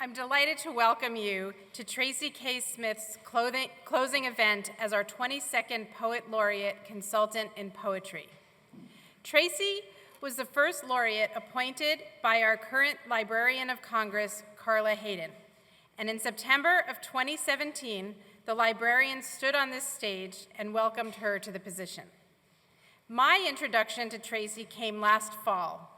I'm delighted to welcome you to Tracy K. Smith's closing event as our 22nd Poet Laureate Consultant in Poetry. Tracy was the first laureate appointed by our current Librarian of Congress, Carla Hayden. And in September of 2017, the librarian stood on this stage and welcomed her to the position. My introduction to Tracy came last fall,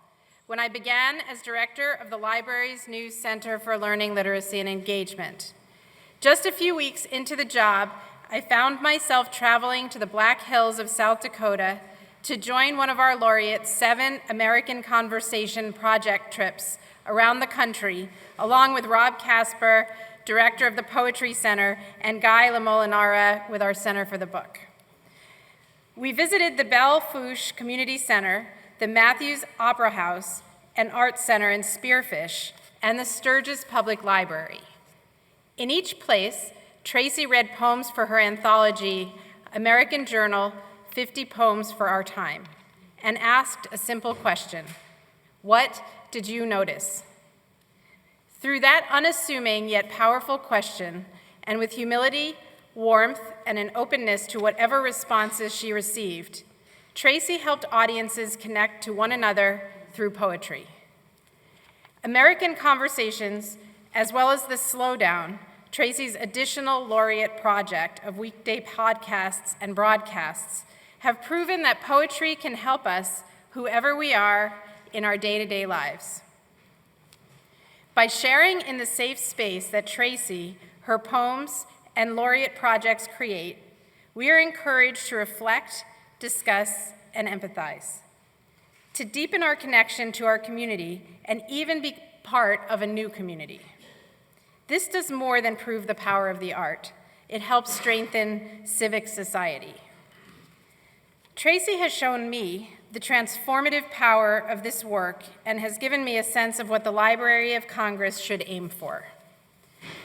when I began as director of the library's new Center for Learning, Literacy, and Engagement. Just a few weeks into the job, I found myself traveling to the Black Hills of South Dakota to join one of our laureates' 7 American Conversation project trips around the country, along with Rob Casper, director of the Poetry Center, and Guy Lamolinara with our Center for the Book. We visited the Belle Fourche Community Center, the Matthews Opera House and Arts Center in Spearfish, and the Sturgis Public Library. In each place, Tracy read poems for her anthology, American Journal, 50 Poems for Our Time, and asked a simple question: what did you notice? Through that unassuming yet powerful question, and with humility, warmth, and an openness to whatever responses she received, Tracy helped audiences connect to one another through poetry. American Conversations, as well as The Slowdown, Tracy's additional laureate project of weekday podcasts and broadcasts, have proven that poetry can help us, whoever we are, in our day-to-day lives. By sharing in the safe space that Tracy, her poems, and laureate projects create, we are encouraged to reflect, discuss, and empathize, to deepen our connection to our community and even be part of a new community. This does more than prove the power of the art. It helps strengthen civic society. Tracy has shown me the transformative power of this work and has given me a sense of what the Library of Congress should aim for.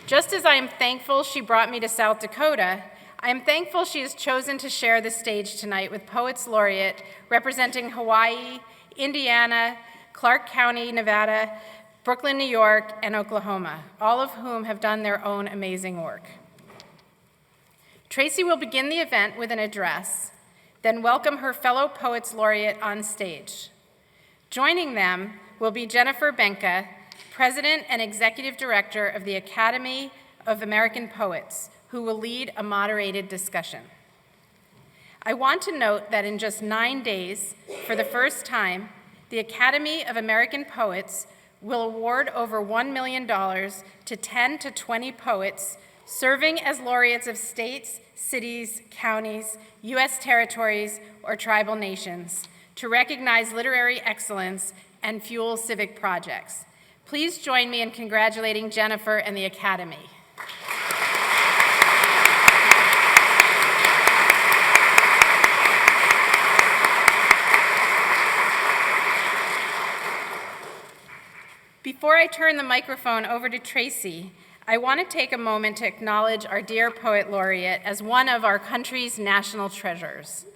Just as I am thankful she brought me to South Dakota, I am thankful she has chosen to share the stage tonight with Poets Laureate representing Hawaii, Indiana, Clark County, Nevada, Brooklyn, New York, and Oklahoma, all of whom have done their own amazing work. Tracy will begin the event with an address, then welcome her fellow Poets Laureate on stage. Joining them will be Jennifer Benka, President and Executive Director of the Academy of American Poets, who will lead a moderated discussion. I want to note that in just 9 days, for the first time, the Academy of American Poets will award over $1 million to 10 to 20 poets serving as laureates of states, cities, counties, U.S. territories, or tribal nations to recognize literary excellence and fuel civic projects. Please join me in congratulating Jennifer and the Academy. Before I turn the microphone over to Tracy, I want to take a moment to acknowledge our dear Poet Laureate as one of our country's national treasures.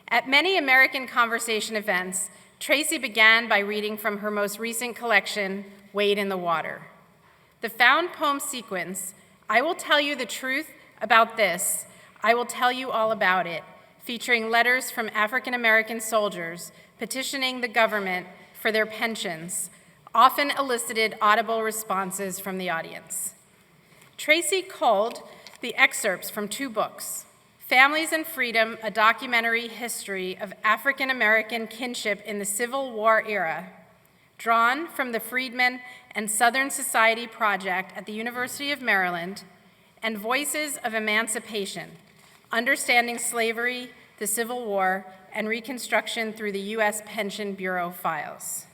At many American Conversation events, Tracy began by reading from her most recent collection, Wade in the Water. The found poem sequence, I Will Tell You the Truth About This, I Will Tell You All About It, featuring letters from African American soldiers petitioning the government for their pensions, often elicited audible responses from the audience. Tracy culled the excerpts from 2 books, Families and Freedom, a documentary history of African American kinship in the Civil War era, drawn from the Freedmen and Southern Society Project at the University of Maryland, and Voices of Emancipation, Understanding Slavery, the Civil War, and Reconstruction through the U.S. Pension Bureau files.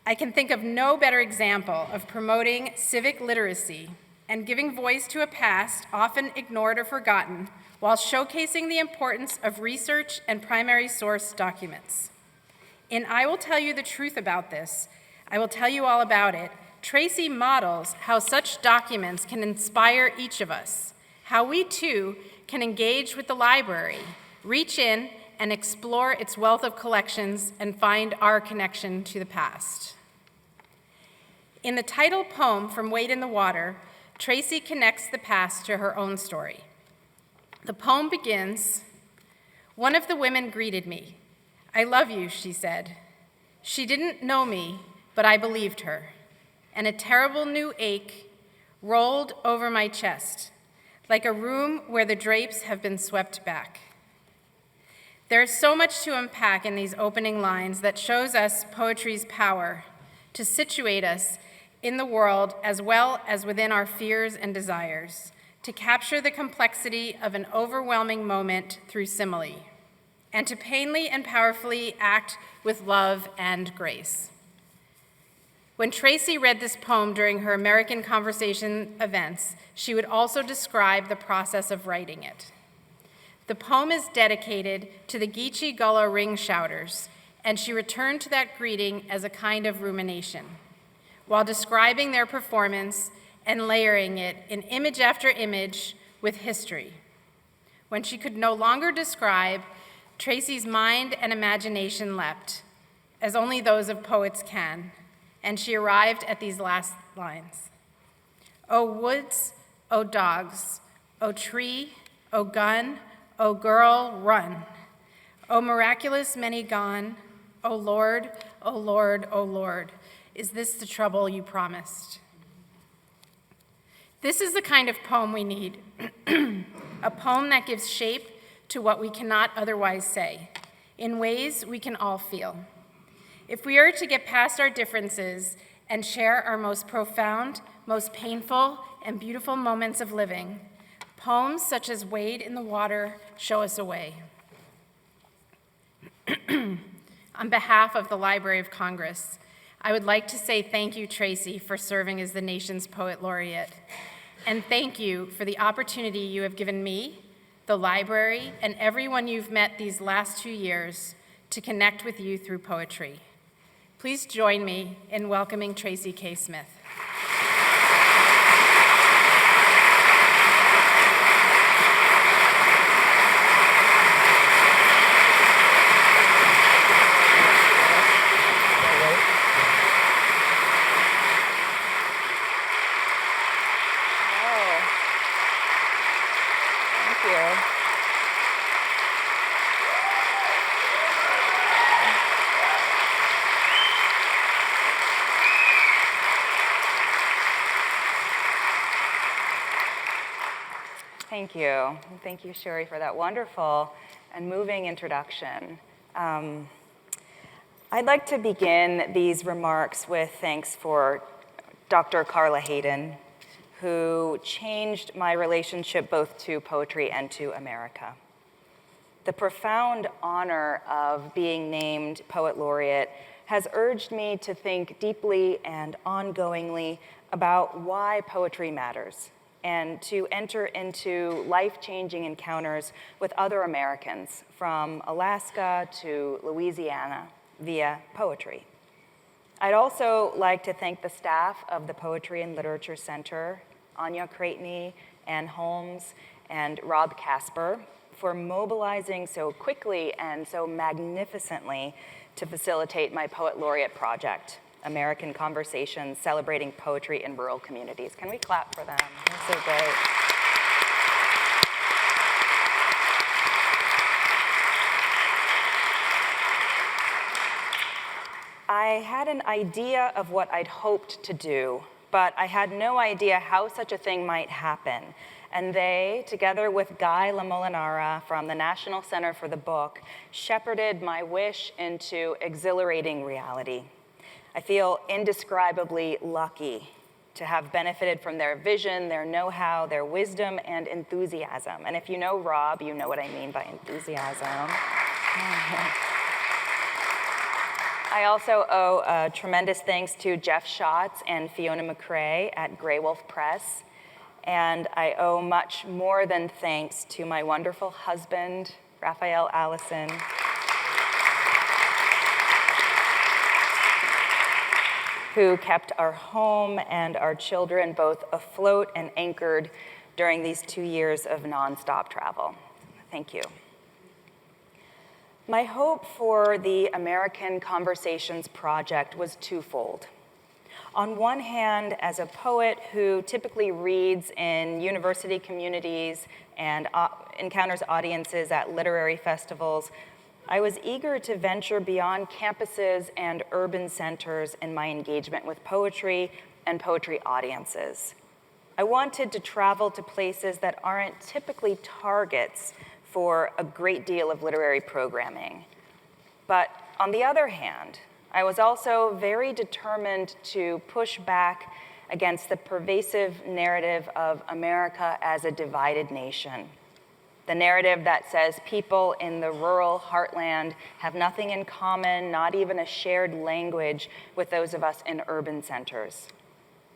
I can think of no better example of promoting civic literacy and giving voice to a past often ignored or forgotten while showcasing the importance of research and primary source documents. In I Will Tell You the Truth About This, I Will Tell You All About It, Tracy models how such documents can inspire each of us, how we too can engage with the library, reach in and explore its wealth of collections and find our connection to the past. In the title poem from Wade in the Water, Tracy connects the past to her own story. The poem begins, "One of the women greeted me. 'I love you,' she said. She didn't know me, but I believed her. And a terrible new ache rolled over my chest, like a room where the drapes have been swept back." There is so much to unpack in these opening lines that shows us poetry's power to situate us in the world as well as within our fears and desires, to capture the complexity of an overwhelming moment through simile, and to painfully and powerfully act with love and grace. When Tracy read this poem during her American Conversation events, she would also describe the process of writing it. The poem is dedicated to the Geechee Gullah ring shouters, and she returned to that greeting as a kind of rumination, while describing their performance and layering it in image after image with history. When she could no longer describe, Tracy's mind and imagination leapt, as only those of poets can, and she arrived at these last lines. "O woods, O dogs, O tree, O gun, O girl, run. O miraculous many gone, O Lord, O Lord, O Lord, is this the trouble you promised?" This is the kind of poem we need, a poem that gives shape to what we cannot otherwise say, in ways we can all feel. If we are to get past our differences and share our most profound, most painful, and beautiful moments of living, poems such as Wade in the Water show us a way. On behalf of the Library of Congress, I would like to say thank you, Tracy, for serving as the nation's Poet Laureate. And thank you for the opportunity you have given me, the library, and everyone you've met these last 2 years to connect with you through poetry. Please join me in welcoming Tracy K. Smith. Thank you. Thank you, SHARI, for that wonderful and moving introduction. I'd like to begin these remarks with thanks for Dr. Carla Hayden, who changed my relationship both to poetry and to America. The profound honor of being named Poet Laureate has urged me to think deeply and ongoingly about why poetry matters, and to enter into life-changing encounters with other Americans, from Alaska to Louisiana, via poetry. I'd also like to thank the staff of the Poetry and Literature Center, Anya Creighton, Ann Holmes, and Rob Casper, for mobilizing so quickly and so magnificently to facilitate my Poet Laureate project, American Conversations, Celebrating Poetry in Rural Communities. Can we clap for them? They're so great. I had an idea of what I'd hoped to do, but I had no idea how such a thing might happen. And they, together with Guy Lamolinara from the National Center for the Book, shepherded my wish into exhilarating reality. I feel indescribably lucky to have benefited from their vision, their know-how, their wisdom, and enthusiasm. And if you know Rob, you know what I mean by enthusiasm. I also owe a tremendous thanks to Jeff Schatz and Fiona McCrae at Grey Wolf Press. And I owe much more than thanks to my wonderful husband, Raphael Allison, who kept our home and our children both afloat and anchored during these 2 years of nonstop travel. Thank you. My hope for the American Conversations Project was twofold. On one hand, as a poet who typically reads in university communities and encounters audiences at literary festivals, I was eager to venture beyond campuses and urban centers in my engagement with poetry and poetry audiences. I wanted to travel to places that aren't typically targets for a great deal of literary programming. But on the other hand, I was also very determined to push back against the pervasive narrative of America as a divided nation. The narrative that says people in the rural heartland have nothing in common, not even a shared language with those of us in urban centers.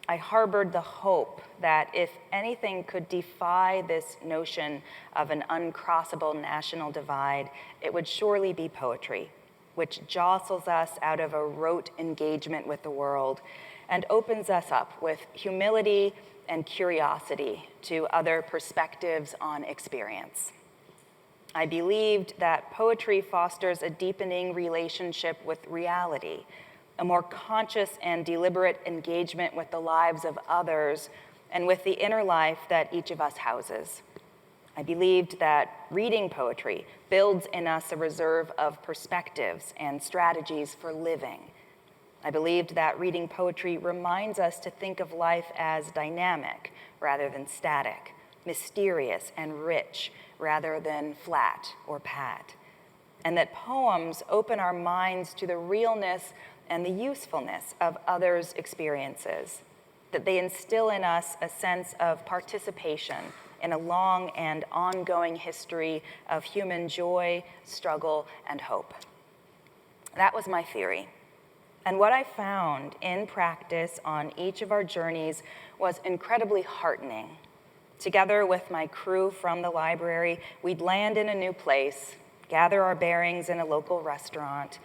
I harbored the hope that if anything could defy this notion of an uncrossable national divide, it would surely be poetry, which jostles us out of a rote engagement with the world and opens us up with humility and curiosity to other perspectives on experience. I believed that poetry fosters a deepening relationship with reality, a more conscious and deliberate engagement with the lives of others and with the inner life that each of us houses. I believed that reading poetry builds in us a reserve of perspectives and strategies for living. I believed that reading poetry reminds us to think of life as dynamic rather than static, mysterious and rich rather than flat or pat, and that poems open our minds to the realness and the usefulness of others' experiences, that they instill in us a sense of participation in a long and ongoing history of human joy, struggle, and hope. That was my theory. And what I found in practice on each of our journeys was incredibly heartening. Together with my crew from the library, we'd land in a new place, gather our bearings in a local restaurant,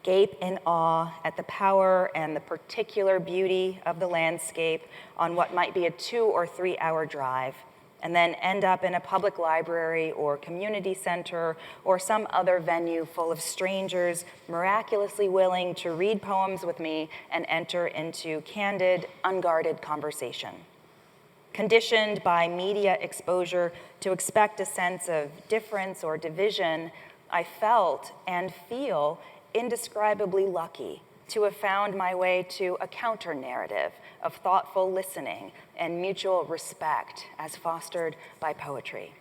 gape in awe at the power and the particular beauty of the landscape on what might be a 2 or 3 hour drive, and then end up in a public library or community center or some other venue full of strangers miraculously willing to read poems with me and enter into candid, unguarded conversation. Conditioned by media exposure to expect a sense of difference or division, I felt and feel indescribably lucky to have found my way to a counter-narrative of thoughtful listening and mutual respect as fostered by poetry.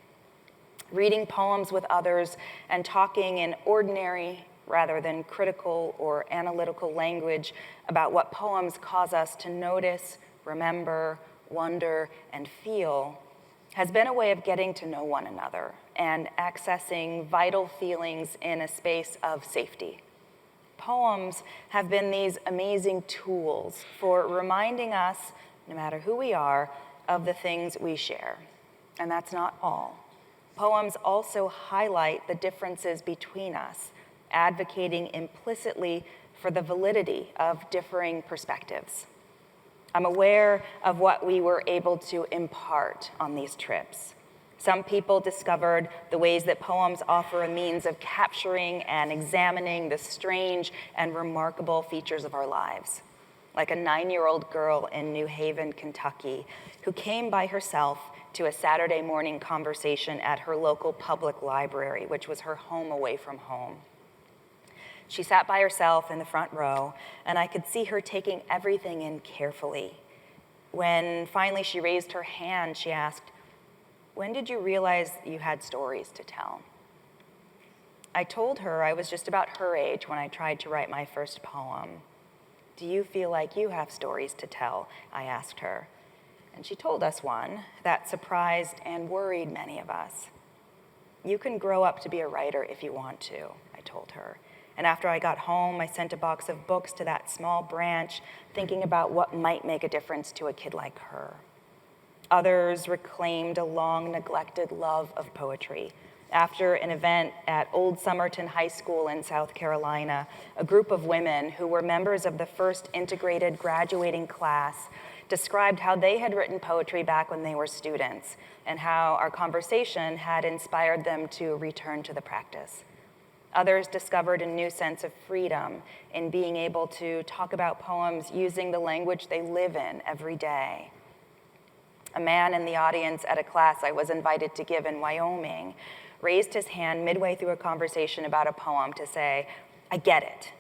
Reading poems with others and talking in ordinary rather than critical or analytical language about what poems cause us to notice, remember, wonder, and feel has been a way of getting to know one another and accessing vital feelings in a space of safety. Poems have been these amazing tools for reminding us, no matter who we are, of the things we share. And that's not all. Poems also highlight the differences between us, advocating implicitly for the validity of differing perspectives. I'm aware of what we were able to impart on these trips. Some people discovered the ways that poems offer a means of capturing and examining the strange and remarkable features of our lives, like a 9-year-old girl in New Haven, Kentucky, who came by herself to a Saturday morning conversation at her local public library, which was her home away from home. She sat by herself in the front row, and I could see her taking everything in carefully. When finally she raised her hand, she asked, "When did you realize you had stories to tell?" I told her I was just about her age when I tried to write my first poem. "Do you feel like you have stories to tell?" I asked her. And she told us one that surprised and worried many of us. "You can grow up to be a writer if you want to," I told her. And after I got home, I sent a box of books to that small branch, thinking about what might make a difference to a kid like her. Others reclaimed a long-neglected love of poetry. After an event at Old Somerton High School in South Carolina, a group of women who were members of the first integrated graduating class described how they had written poetry back when they were students and how our conversation had inspired them to return to the practice. Others discovered a new sense of freedom in being able to talk about poems using the language they live in every day. A man in the audience at a class I was invited to give in Wyoming raised his hand midway through a conversation about a poem to say, "I get it.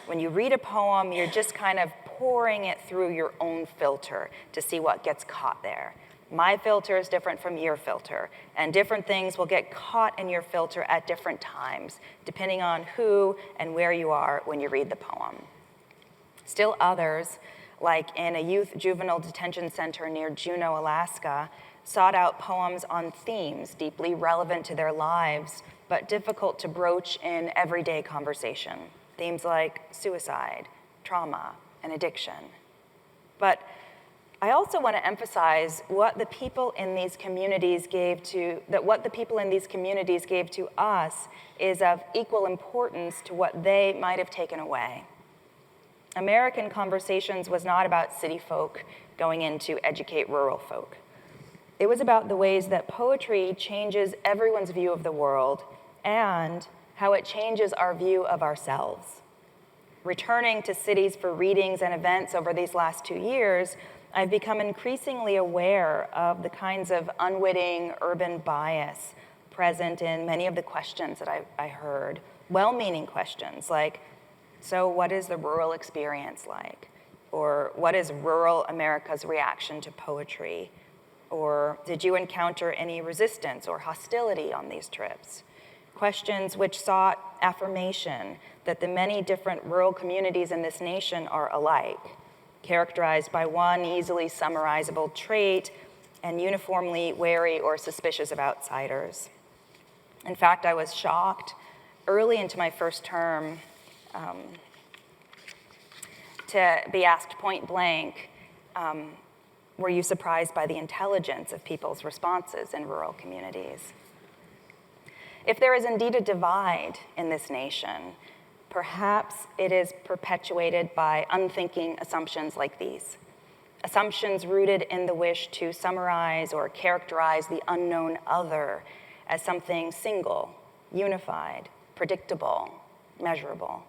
When you read a poem, you're just kind of pouring it through your own filter to see what gets caught there. My filter is different from your filter, and different things will get caught in your filter at different times, depending on who and where you are when you read the poem." Still others, like in a youth juvenile detention center near Juneau, Alaska, sought out poems on themes deeply relevant to their lives, but difficult to broach in everyday conversation. Themes like suicide, trauma, and addiction. But I also want to emphasize what the people in these communities gave to us is of equal importance to what they might have taken away. American Conversations was not about city folk going in to educate rural folk. It was about the ways that poetry changes everyone's view of the world and how it changes our view of ourselves. Returning to cities for readings and events over these last 2 years, I've become increasingly aware of the kinds of unwitting urban bias present in many of the questions that I heard. Well-meaning questions like, so what is the rural experience like? Or what is rural America's reaction to poetry? Or did you encounter any resistance or hostility on these trips? Questions which sought affirmation that the many different rural communities in this nation are alike, characterized by one easily summarizable trait and uniformly wary or suspicious of outsiders. In fact, I was shocked early into my first term to be asked point blank, were you surprised by the intelligence of people's responses in rural communities? If there is indeed a divide in this nation, perhaps it is perpetuated by unthinking assumptions like these. Assumptions rooted in the wish to summarize or characterize the unknown other as something single, unified, predictable, measurable.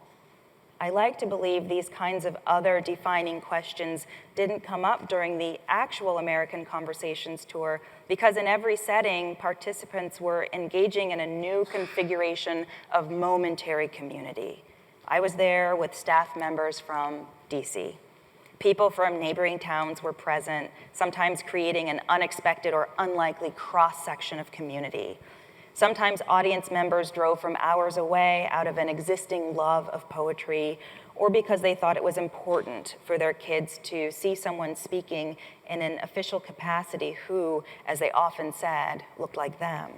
I like to believe these kinds of other defining questions didn't come up during the actual American Conversations tour because in every setting, participants were engaging in a new configuration of momentary community. I was there with staff members from DC. People from neighboring towns were present, sometimes creating an unexpected or unlikely cross-section of community. Sometimes audience members drove from hours away out of an existing love of poetry or because they thought it was important for their kids to see someone speaking in an official capacity who, as they often said, looked like them.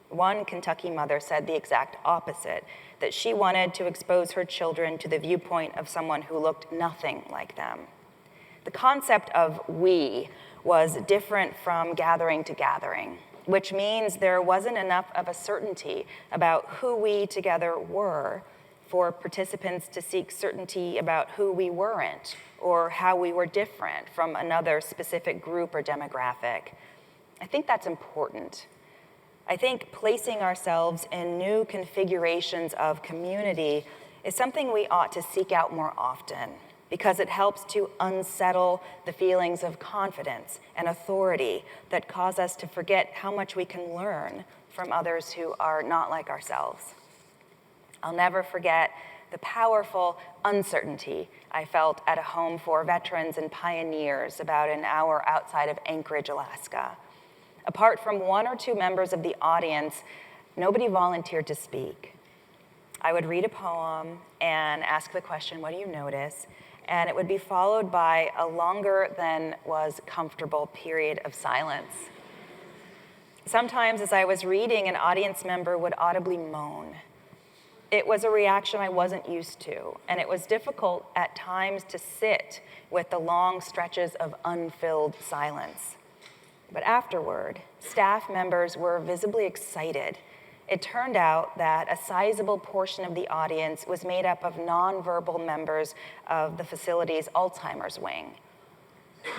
One Kentucky mother said the exact opposite, that she wanted to expose her children to the viewpoint of someone who looked nothing like them. The concept of we was different from gathering to gathering, which means there wasn't enough of a certainty about who we together were for participants to seek certainty about who we weren't or how we were different from another specific group or demographic. I think that's important. I think placing ourselves in new configurations of community is something we ought to seek out more often because it helps to unsettle the feelings of confidence and authority that cause us to forget how much we can learn from others who are not like ourselves. I'll never forget the powerful uncertainty I felt at a home for veterans and pioneers about an hour outside of Anchorage, Alaska. Apart from one or two members of the audience, nobody volunteered to speak. I would read a poem and ask the question, what do you notice? And it would be followed by a longer than was comfortable period of silence. Sometimes as I was reading, an audience member would audibly moan. It was a reaction I wasn't used to, and it was difficult at times to sit with the long stretches of unfilled silence. But afterward, staff members were visibly excited. It turned out that a sizable portion of the audience was made up of nonverbal members of the facility's Alzheimer's wing.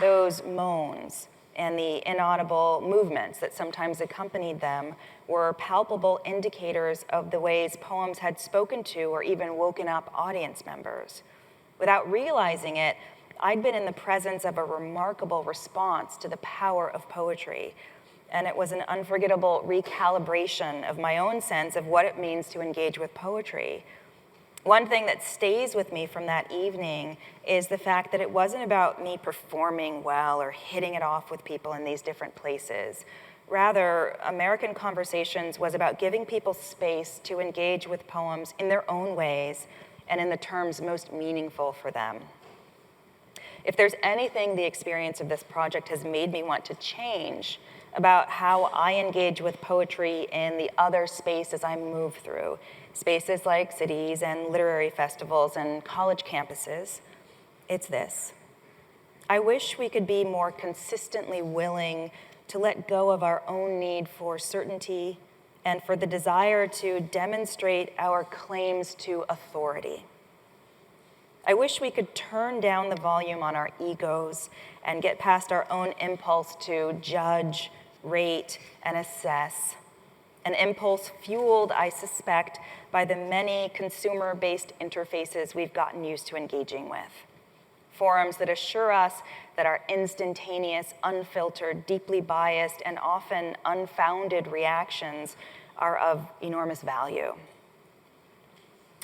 Those moans, and the inaudible movements that sometimes accompanied them were palpable indicators of the ways poems had spoken to or even woken up audience members. Without realizing it, I'd been in the presence of a remarkable response to the power of poetry, and it was an unforgettable recalibration of my own sense of what it means to engage with poetry. One thing that stays with me from that evening is the fact that it wasn't about me performing well or hitting it off with people in these different places. Rather, American Conversations was about giving people space to engage with poems in their own ways and in the terms most meaningful for them. If there's anything the experience of this project has made me want to change about how I engage with poetry in the other spaces I move through, spaces like cities and literary festivals and college campuses, it's this. I wish we could be more consistently willing to let go of our own need for certainty and for the desire to demonstrate our claims to authority. I wish we could turn down the volume on our egos and get past our own impulse to judge, rate, and assess. An impulse fueled, I suspect, by the many consumer-based interfaces we've gotten used to engaging with. Forums that assure us that our instantaneous, unfiltered, deeply biased, and often unfounded reactions are of enormous value.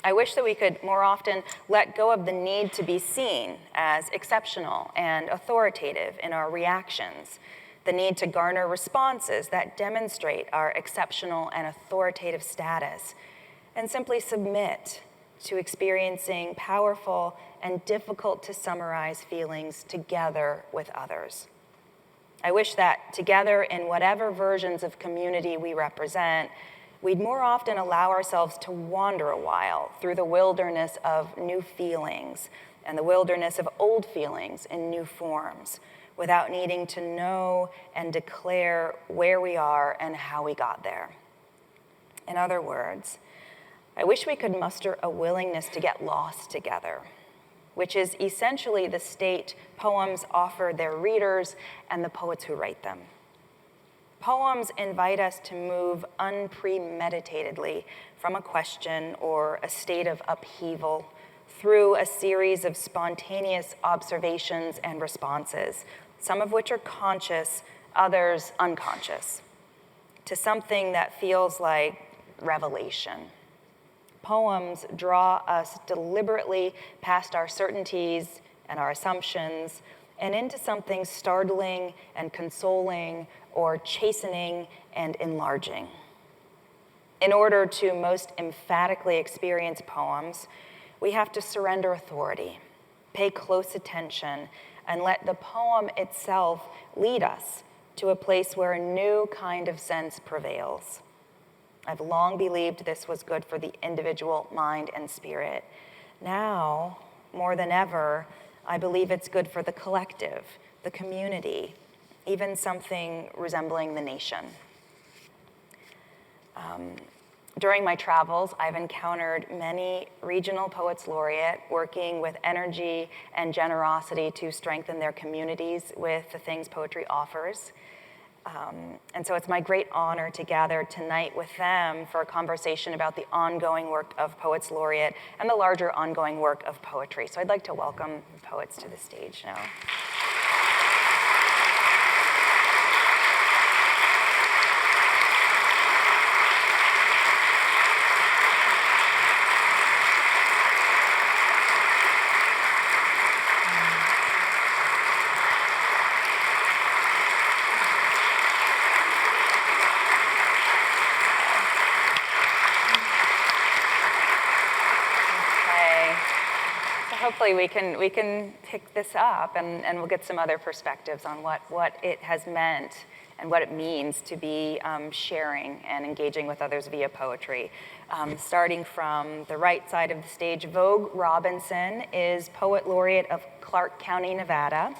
I wish that we could more often let go of the need to be seen as exceptional and authoritative in our reactions, the need to garner responses that demonstrate our exceptional and authoritative status, and simply submit to experiencing powerful and difficult to summarize feelings together with others. I wish that together in whatever versions of community we represent, we'd more often allow ourselves to wander a while through the wilderness of new feelings and the wilderness of old feelings in new forms, without needing to know and declare where we are and how we got there. In other words, I wish we could muster a willingness to get lost together, which is essentially the state poems offer their readers and the poets who write them. Poems invite us to move unpremeditatedly from a question or a state of upheaval through a series of spontaneous observations and responses, some of which are conscious, others unconscious, to something that feels like revelation. Poems draw us deliberately past our certainties and our assumptions and into something startling and consoling or chastening and enlarging. In order to most emphatically experience poems, we have to surrender authority, pay close attention, and let the poem itself lead us to a place where a new kind of sense prevails. I've long believed this was good for the individual mind and spirit. Now, more than ever, I believe it's good for the collective, the community, even something resembling the nation. During my travels, I've encountered many regional poets laureate working with energy and generosity to strengthen their communities with the things poetry offers. And so it's my great honor to gather tonight with them for a conversation about the ongoing work of Poets Laureate and the larger ongoing work of poetry. So I'd like to welcome the poets to the stage now. Hopefully we can pick this up and we'll get some other perspectives on what it has meant and what it means to be sharing and engaging with others via poetry. Starting from the right side of the stage, Vogue Robinson is Poet Laureate of Clark County, Nevada.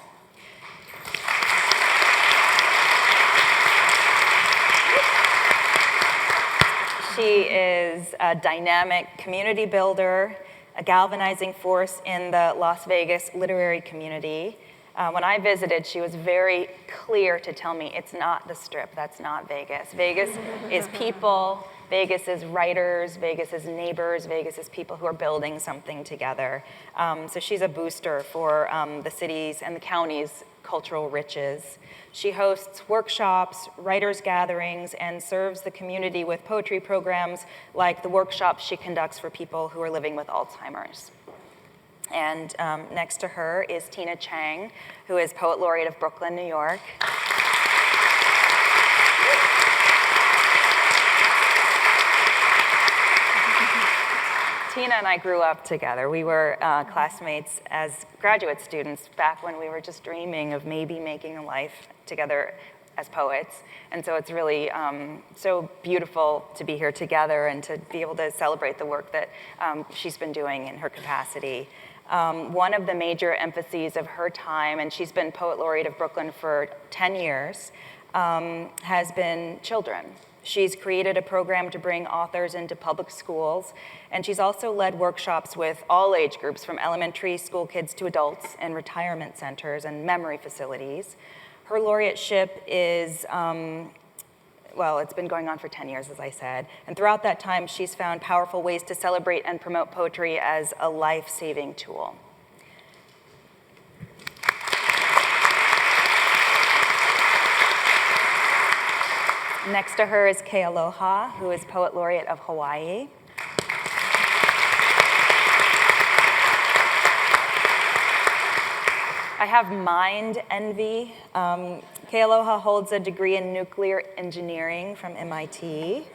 She is a dynamic community builder, a galvanizing force in the Las Vegas literary community, When I visited, she was very clear to tell me, it's not the Strip, that's not Vegas. Vegas is people, Vegas is writers, Vegas is neighbors, Vegas is people who are building something together. So she's a booster for the city's and the county's cultural riches. She hosts workshops, writers' gatherings, and serves the community with poetry programs like the workshops she conducts for people who are living with Alzheimer's. And next to her is Tina Chang, who is Poet Laureate of Brooklyn, New York. Tina and I grew up together. We were classmates as graduate students back when we were just dreaming of maybe making a life together as poets. And so it's really so beautiful to be here together and to be able to celebrate the work that she's been doing in her capacity. One of the major emphases of her time, and she's been Poet Laureate of Brooklyn for 10 years, has been children. She's created a program to bring authors into public schools, and she's also led workshops with all age groups, from elementary school kids to adults, in retirement centers and memory facilities. Her laureateship is, well, it's been going on for 10 years, as I said, and throughout that time, she's found powerful ways to celebrate and promote poetry as a life-saving tool. Next to her is Kealoha, who is Poet Laureate of Hawaii. I have mind envy. Kealoha holds a degree in nuclear engineering from MIT.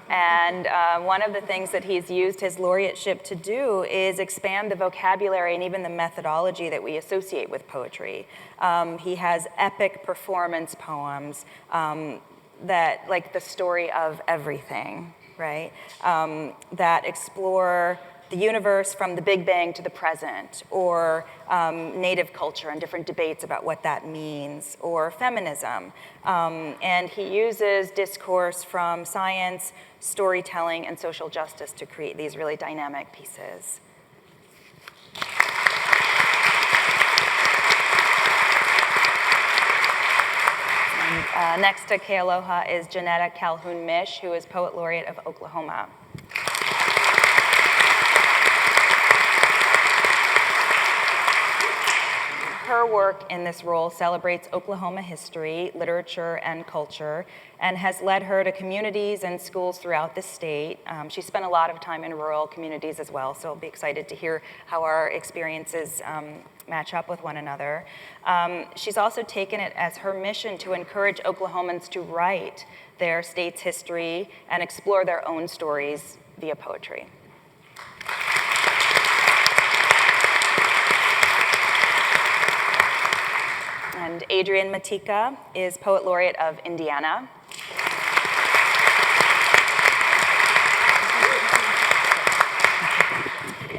And one of the things that he's used his laureateship to do is expand the vocabulary and even the methodology that we associate with poetry. He has epic performance poems that, like the story of everything, right? That explore the universe from the Big Bang to the present, or Native culture and different debates about what that means, or feminism. And he uses discourse from science, storytelling, and social justice to create these really dynamic pieces. And, next to Kealoha is Jeanetta Calhoun Mish, who is Poet Laureate of Oklahoma. Her work in this role celebrates Oklahoma history, literature, and culture, and has led her to communities and schools throughout the state. She spent a lot of time in rural communities as well, so I'll be excited to hear how our experiences match up with one another. She's also taken it as her mission to encourage Oklahomans to write their state's history and explore their own stories via poetry. And Adrian Matejka is Poet Laureate of Indiana.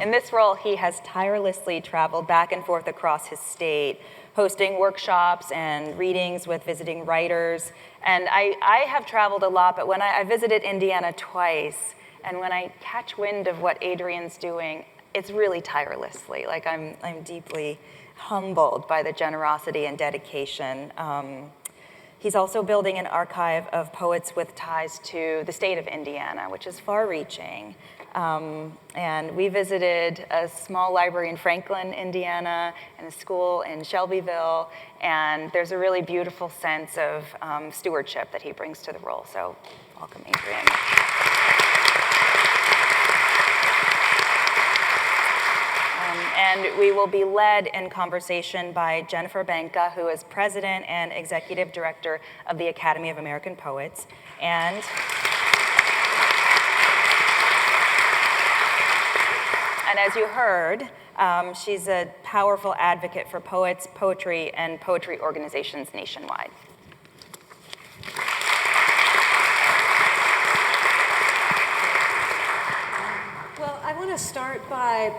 In this role, he has tirelessly traveled back and forth across his state, hosting workshops and readings with visiting writers. And I have traveled a lot, but when I visited Indiana twice, and when I catch wind of what Adrian's doing, it's really tirelessly. Like, I'm deeply humbled by the generosity and dedication. He's also building an archive of poets with ties to the state of Indiana, which is far-reaching. And we visited a small library in Franklin, Indiana, and a school in Shelbyville, and there's a really beautiful sense of stewardship that he brings to the role. So welcome, Adrian. And we will be led in conversation by Jennifer Benka, who is President and Executive Director of the Academy of American Poets. And as you heard, she's a powerful advocate for poets, poetry, and poetry organizations nationwide. Well, I want to start by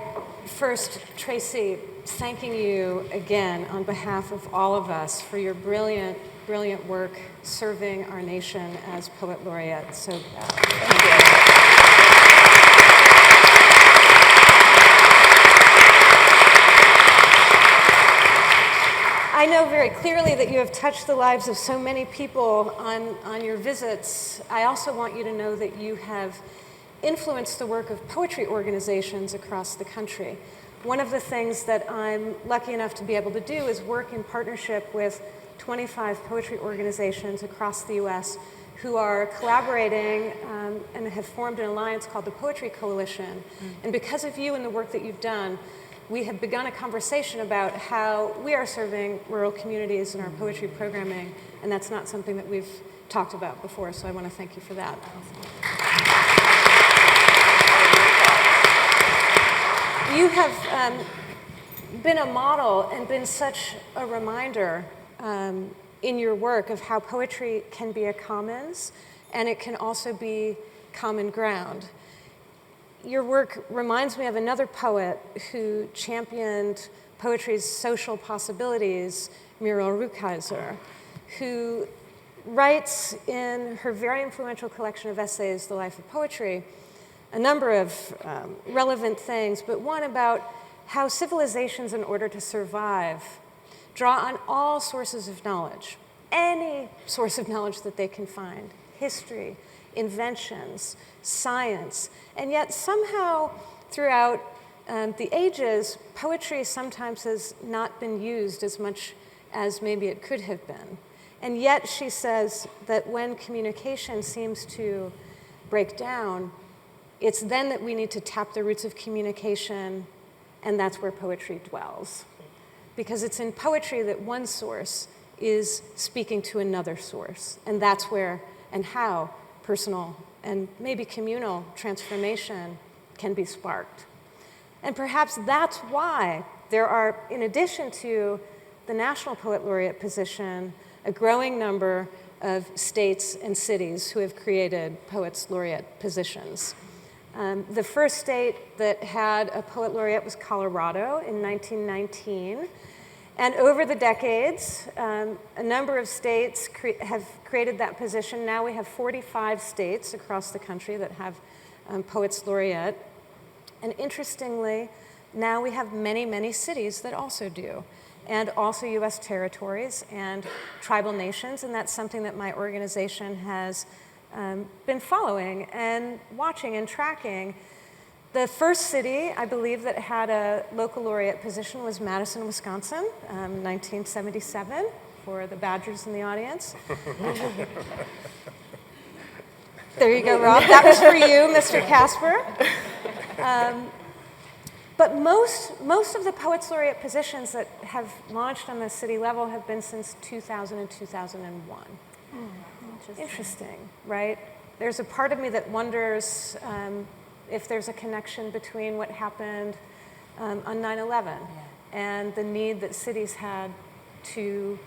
first, Tracy, thanking you again on behalf of all of us for your brilliant, brilliant work serving our nation as Poet Laureate. So thank you. I know very clearly that you have touched the lives of so many people on your visits. I also want you to know that you have influenced the work of poetry organizations across the country. One of the things that I'm lucky enough to be able to do is work in partnership with 25 poetry organizations across the US who are collaborating and have formed an alliance called the Poetry Coalition. And because of you and the work that you've done, we have begun a conversation about how we are serving rural communities in our poetry programming, and that's not something that we've talked about before, so I want to thank you for that. You have been a model and been such a reminder in your work of how poetry can be a commons, and it can also be common ground. Your work reminds me of another poet who championed poetry's social possibilities, Muriel Rukeyser, who writes in her very influential collection of essays, The Life of Poetry, a number of relevant things, but one about how civilizations, in order to survive, draw on all sources of knowledge, any source of knowledge that they can find, history, inventions, science, and yet somehow throughout the ages, poetry sometimes has not been used as much as maybe it could have been. And yet she says that when communication seems to break down, it's then that we need to tap the roots of communication, and that's where poetry dwells. Because it's in poetry that one source is speaking to another source, and that's where and how personal and maybe communal transformation can be sparked. And perhaps that's why there are, in addition to the National Poet Laureate position, a growing number of states and cities who have created Poets Laureate positions. The first state that had a Poet Laureate was Colorado in 1919. And over the decades, a number of states have created that position. Now we have 45 states across the country that have Poets Laureate. And interestingly, now we have many, many cities that also do, and also US territories and tribal nations. And that's something that my organization has been following and watching and tracking. The first city, I believe, that had a local laureate position was Madison, Wisconsin, 1977, for the Badgers in the audience. There you go, Rob. That was for you, Mr. Casper. But most of the Poets Laureate positions that have launched on the city level have been since 2000 and 2001. Interesting, right? There's a part of me that wonders if there's a connection between what happened on 9/11 and the need that cities had to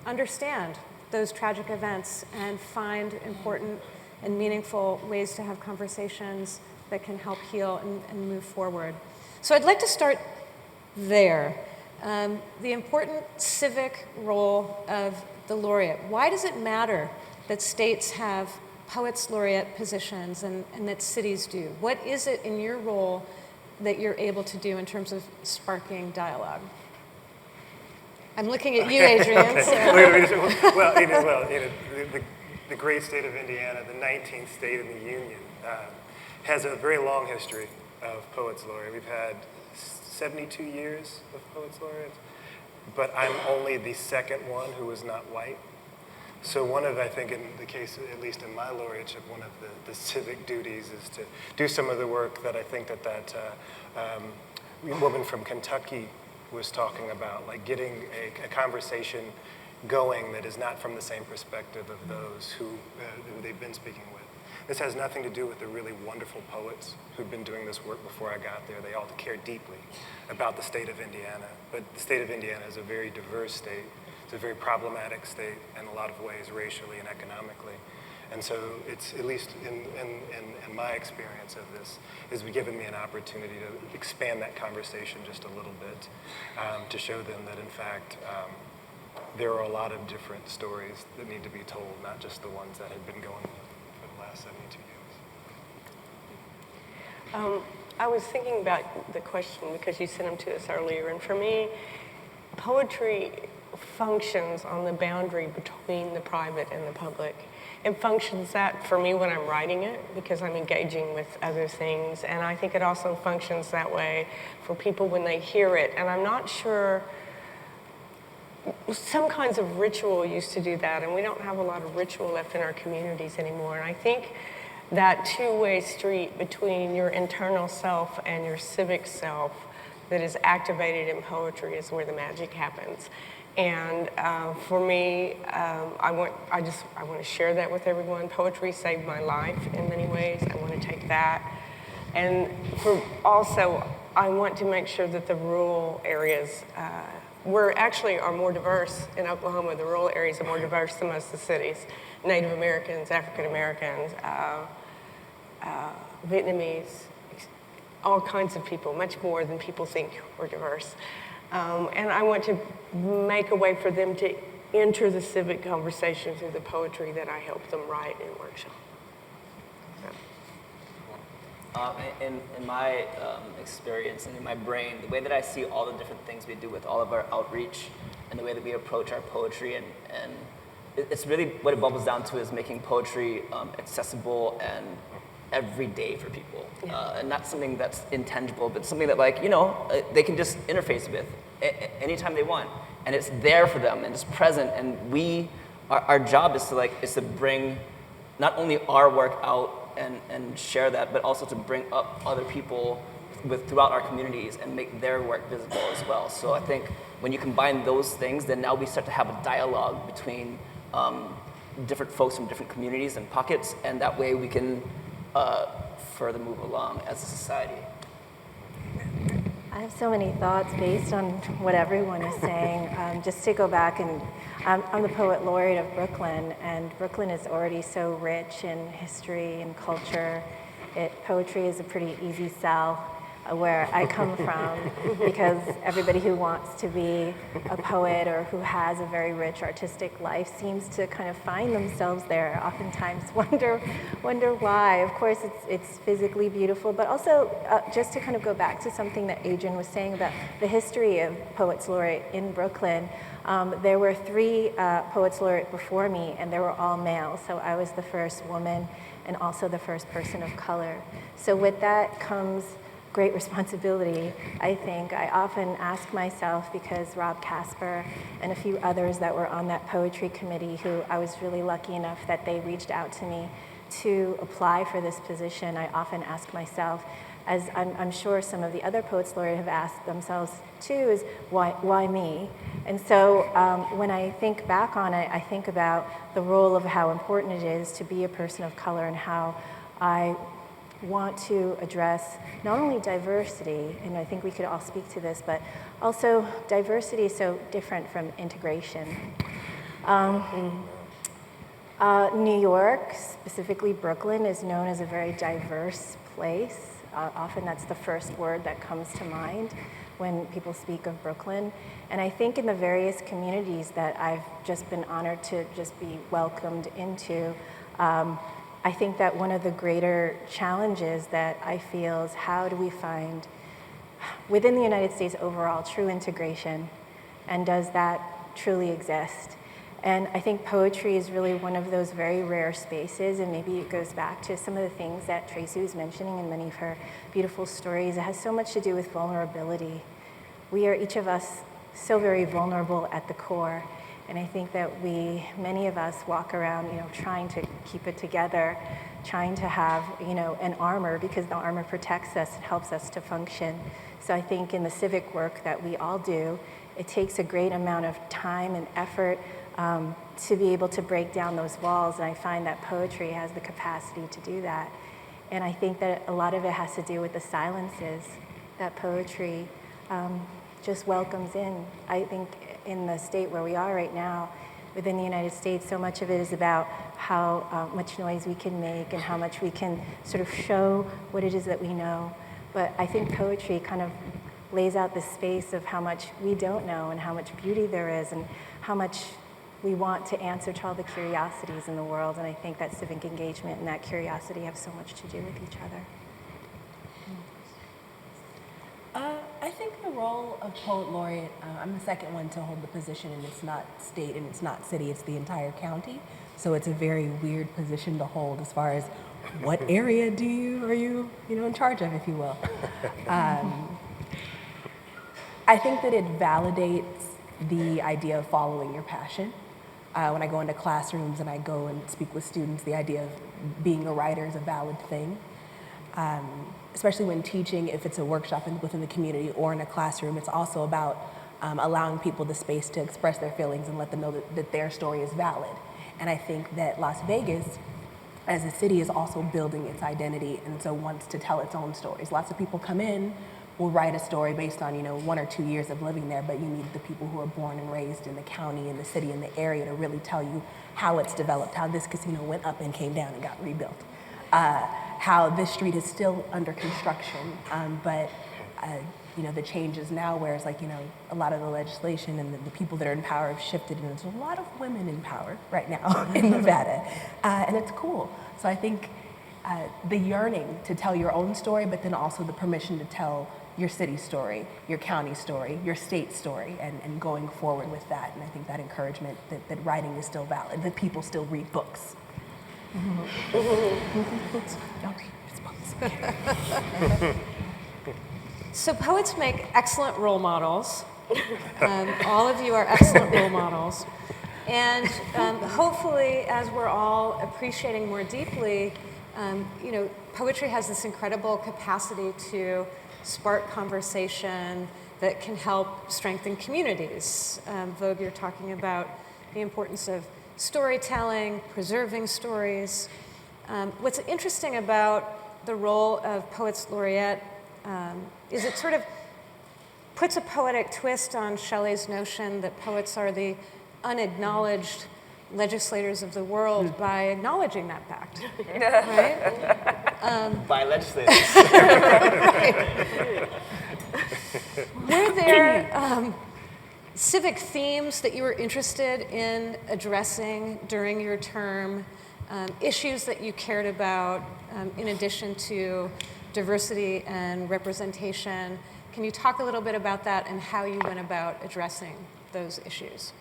understand those tragic events and find important and meaningful ways to have conversations that can help heal and move forward. So I'd like to start there. The important civic role of the laureate. Why does it matter that states have Poets Laureate positions and that cities do? What is it in your role that you're able to do in terms of sparking dialogue? I'm looking at you, Adrian. The great state of Indiana, the 19th state in the Union, has a very long history of Poets Laureate. We've had 72 years of Poets Laureate, but I'm only the second one who is not white. So one of, I think, in the case, at least in my laureateship, one of the civic duties is to do some of the work that I think that woman from Kentucky was talking about, like getting a conversation going that is not from the same perspective of those who they've been speaking with. This has nothing to do with the really wonderful poets who've been doing this work before I got there. They all care deeply about the state of Indiana, but the state of Indiana is a very diverse state. It's a very problematic state in a lot of ways, racially and economically. And so it's, at least in my experience of this, has given me an opportunity to expand that conversation just a little bit, to show them that, in fact, there are a lot of different stories that need to be told, not just the ones that have been going for the last 72 years. I was thinking about the question because you sent them to us earlier, and for me, poetry functions on the boundary between the private and the public. It functions that for me when I'm writing it because I'm engaging with other things, and I think it also functions that way for people when they hear it. And I'm not sure, some kinds of ritual used to do that, and we don't have a lot of ritual left in our communities anymore. And I think that two-way street between your internal self and your civic self that is activated in poetry is where the magic happens. And for me, I want to share that with everyone. Poetry saved my life in many ways. I want to take that. And also, I want to make sure that the rural areas, are more diverse in Oklahoma. The rural areas are more diverse than most of the cities. Native Americans, African Americans, Vietnamese, all kinds of people, much more than people think we're diverse. And I want to make a way for them to enter the civic conversation through the poetry that I help them write in workshop. In my experience and in my brain, the way that I see all the different things we do with all of our outreach and the way that we approach our poetry, and it's really what it bubbles down to is making poetry accessible and everyday for people, and not something that's intangible, but something that they can just interface with anytime they want, and it's there for them and it's present. And our job is to bring not only our work out and share that, but also to bring up other people throughout our communities and make their work visible as well. So I think when you combine those things, then now we start to have a dialogue between different folks from different communities and pockets, and that way we can further move along as a society. I have so many thoughts based on what everyone is saying. Just to go back, and I'm the poet laureate of Brooklyn, and Brooklyn is already so rich in history and culture. Poetry is a pretty easy sell where I come from, because everybody who wants to be a poet or who has a very rich artistic life seems to kind of find themselves there. Oftentimes wonder why. Of course, it's physically beautiful, but also just to kind of go back to something that Adrian was saying about the history of Poets Laureate in Brooklyn. There were 3 Poets Laureate before me, and they were all male, so I was the first woman and also the first person of color. So with that comes great responsibility, I think. I often ask myself, because Rob Casper and a few others that were on that poetry committee, who I was really lucky enough that they reached out to me to apply for this position, I often ask myself, as I'm sure some of the other Poets Laureate have asked themselves too, is why me? And so when I think back on it, I think about the role of how important it is to be a person of color, and how I want to address not only diversity, and I think we could all speak to this, but also diversity is so different from integration. New York, specifically Brooklyn, is known as a very diverse place. Often that's the first word that comes to mind when people speak of Brooklyn. And I think in the various communities that I've just been honored to just be welcomed into, I think that one of the greater challenges that I feel is, how do we find, within the United States overall, true integration, and does that truly exist? And I think poetry is really one of those very rare spaces, and maybe it goes back to some of the things that Tracy was mentioning in many of her beautiful stories. It has so much to do with vulnerability. We are, each of us, so very vulnerable at the core. And I think that many of us walk around, trying to keep it together, trying to have, an armor, because the armor protects us and helps us to function. So I think in the civic work that we all do, it takes a great amount of time and effort to be able to break down those walls. And I find that poetry has the capacity to do that. And I think that a lot of it has to do with the silences that poetry just welcomes in. I think in the state where we are right now, within the United States, so much of it is about how much noise we can make and how much we can sort of show what it is that we know. But I think poetry kind of lays out the space of how much we don't know and how much beauty there is and how much we want to answer to all the curiosities in the world. And I think that civic engagement and that curiosity have so much to do with each other. I think the role of Poet Laureate, I'm the second one to hold the position, and it's not state and it's not city, it's the entire county. So it's a very weird position to hold as far as what area are you in charge of, if you will. I think that it validates the idea of following your passion. When I go into classrooms and I go and speak with students, the idea of being a writer is a valid thing. Especially when teaching, if it's a workshop within the community or in a classroom, it's also about allowing people the space to express their feelings and let them know that their story is valid. And I think that Las Vegas, as a city, is also building its identity and so wants to tell its own stories. Lots of people come in, will write a story based on 1 or 2 years of living there, but you need the people who are born and raised in the county, in the city, in the area to really tell you how it's developed, how this casino went up and came down and got rebuilt. How this street is still under construction, but the changes now, whereas a lot of the legislation and the people that are in power have shifted, and there's a lot of women in power right now in Nevada, and it's cool. So I think the yearning to tell your own story, but then also the permission to tell your city story, your county story, your state story, and going forward with that. And I think that encouragement that writing is still valid, that people still read books. So poets make excellent role models. All of you are excellent role models. And hopefully, as we're all appreciating more deeply, poetry has this incredible capacity to spark conversation that can help strengthen communities. Vogue, you're talking about the importance of storytelling, preserving stories. What's interesting about the role of Poets Laureate is it sort of puts a poetic twist on Shelley's notion that poets are the unacknowledged legislators of the world by acknowledging that fact, right? By legislators. Were there civic themes that you were interested in addressing during your term, issues that you cared about in addition to diversity and representation? Can you talk a little bit about that and how you went about addressing those issues?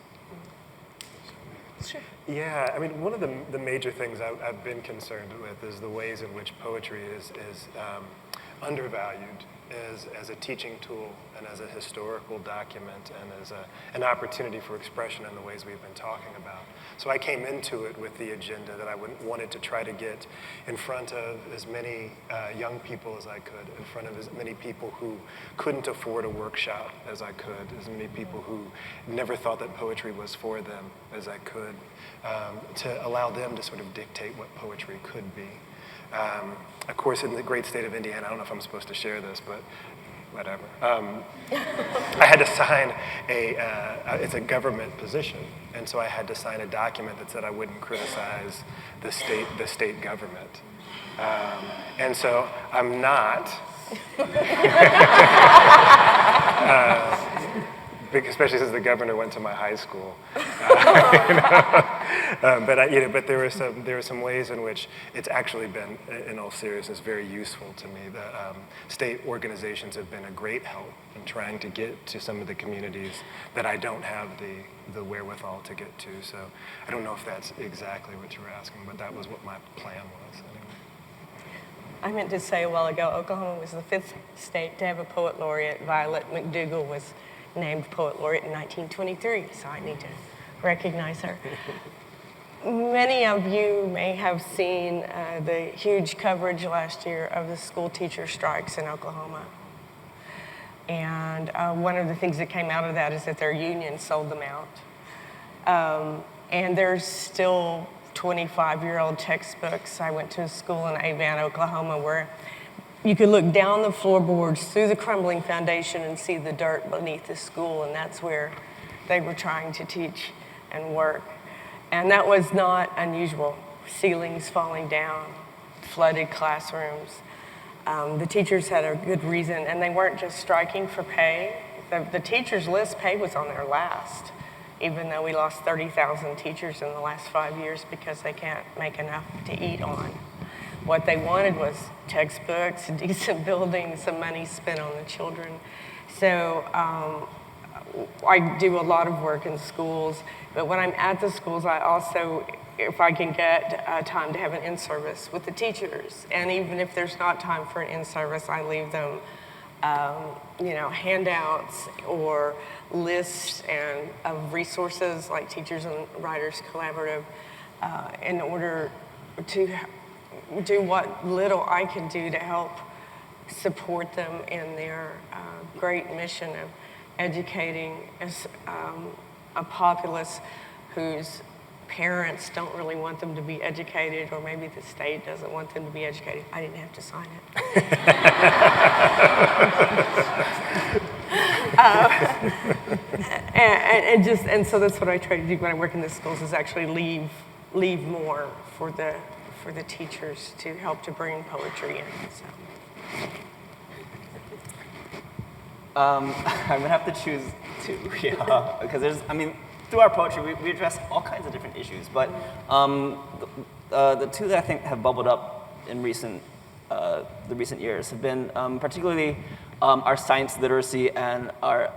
Sure. Yeah, I mean, one of the major things I've been concerned with is the ways in which poetry is undervalued as a teaching tool and as a historical document and as an opportunity for expression in the ways we've been talking about. So I came into it with the agenda that I wanted to try to get in front of as many young people as I could, in front of as many people who couldn't afford a workshop as I could, as many people who never thought that poetry was for them as I could, to allow them to sort of dictate what poetry could be. Of course, in the great state of Indiana, I don't know if I'm supposed to share this, but whatever. I had to sign it's a government position, and so I had to sign a document that said I wouldn't criticize the state government. And so I'm not, especially since the governor went to my high school. But there were some ways in which it's actually been, in all seriousness, very useful to me. The state organizations have been a great help in trying to get to some of the communities that I don't have the wherewithal to get to. So I don't know if that's exactly what you were asking, but that was what my plan was anyway. I meant to say a while ago, Oklahoma was the 5th state to have a poet laureate. Violet McDougall was named poet laureate in 1923, so I need to recognize her. Many of you may have seen the huge coverage last year of the school teacher strikes in Oklahoma. And one of the things that came out of that is that their union sold them out. And there's still 25-year-old textbooks. I went to a school in Avan, Oklahoma, where you could look down the floorboards through the crumbling foundation and see the dirt beneath the school, and that's where they were trying to teach and work. And that was not unusual. Ceilings falling down, flooded classrooms. The teachers had a good reason, and they weren't just striking for pay. The teachers' list pay was on their last, even though we lost 30,000 teachers in the last 5 years because they can't make enough to eat on. What they wanted was textbooks, decent buildings, some money spent on the children. So I do a lot of work in schools, but when I'm at the schools, I also, if I can get time to have an in-service with the teachers, and even if there's not time for an in-service, I leave them, handouts or lists of resources like Teachers and Writers Collaborative in order to do what little I can do to help support them in their great mission of educating a populace whose parents don't really want them to be educated, or maybe the state doesn't want them to be educated. I didn't have to sign it. And so that's what I try to do when I work in the schools, is actually leave more for the teachers to help to bring poetry in. So. I'm gonna have to choose two, because through our poetry, we address all kinds of different issues, but the two that I think have bubbled up in the recent years have been particularly our science literacy and our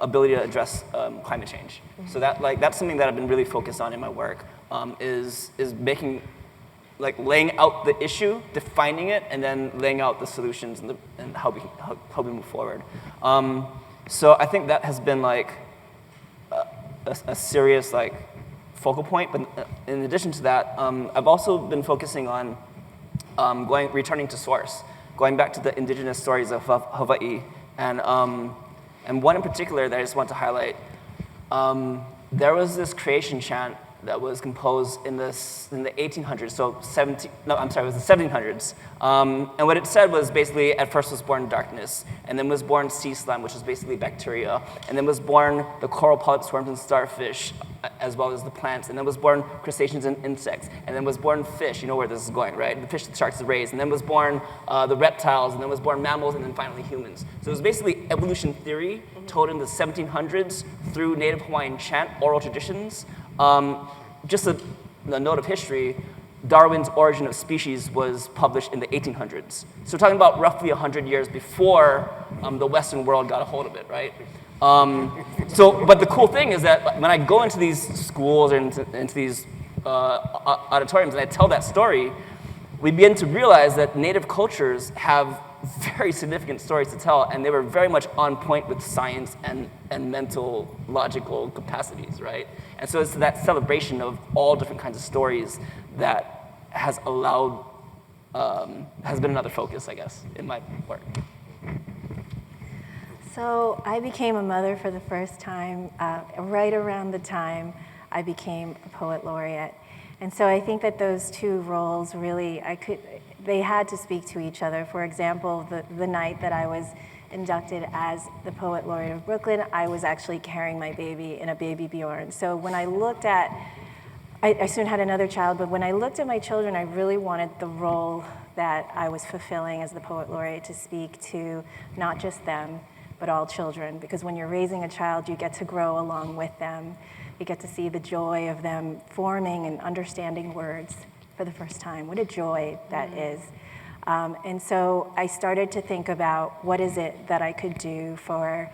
ability to address climate change. Mm-hmm. So that's something that I've been really focused on in my work, is making, laying out the issue, defining it, and then laying out the solutions and how we move forward. So I think that has been a serious focal point. But in addition to that, I've also been focusing on returning to source, going back to the indigenous stories of Hawaii, and one in particular that I just want to highlight. There was this creation chant that was composed in the 1800s, so it was the 1700s. And what it said was basically, at first was born darkness, and then was born sea slime, which is basically bacteria, and then was born the coral polyps, worms, and starfish, as well as the plants, and then was born crustaceans and insects, and then was born fish, you know where this is going, right? The fish, the sharks, the rays, and then was born the reptiles, and then was born mammals, and then finally humans. So it was basically evolution theory told in the 1700s through Native Hawaiian chant, oral traditions. Just a note of history, Darwin's Origin of Species was published in the 1800s. So we're talking about roughly 100 years before the Western world got a hold of it, right? But the cool thing is that when I go into these schools or into these auditoriums and I tell that story, we begin to realize that Native cultures have very significant stories to tell, and they were very much on point with science and mental, logical capacities, right? And so it's that celebration of all different kinds of stories that has been another focus, I guess, in my work. So I became a mother for the first time right around the time I became a poet laureate. And so I think that those two roles really, they had to speak to each other. For example, the night that I was inducted as the Poet Laureate of Brooklyn, I was actually carrying my baby in a baby Bjorn. So when I looked at, I soon had another child, but when I looked at my children, I really wanted the role that I was fulfilling as the Poet Laureate to speak to not just them, but all children. Because when you're raising a child, you get to grow along with them. You get to see the joy of them forming and understanding words for the first time. What a joy that is. And so I started to think about what is it that I could do for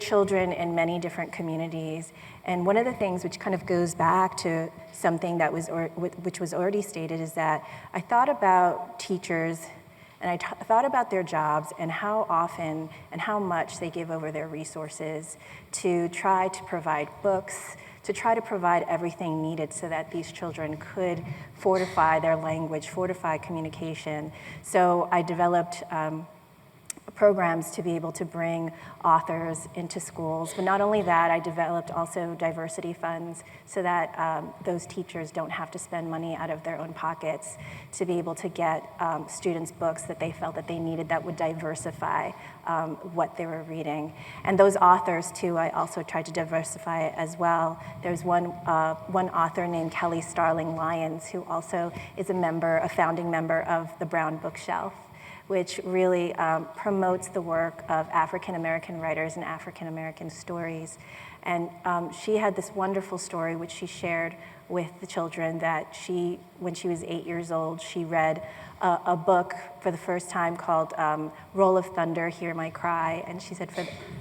children in many different communities. And one of the things which kind of goes back to something that which was already stated is that I thought about teachers and I thought about their jobs and how often and how much they give over their resources to try to provide books, to try to provide everything needed so that these children could fortify their language, fortify communication. So I developed programs to be able to bring authors into schools. But not only that, I developed also diversity funds so that those teachers don't have to spend money out of their own pockets to be able to get students books that they felt that they needed that would diversify what they were reading. And those authors too, I also tried to diversify as well. There's one author named Kelly Starling Lyons who also is a founding member of the Brown Bookshelf, which really promotes the work of African-American writers and African-American stories. And she had this wonderful story which she shared with the children that when she was 8 years old, she read a book for the first time called Roll of Thunder, Hear My Cry. And she said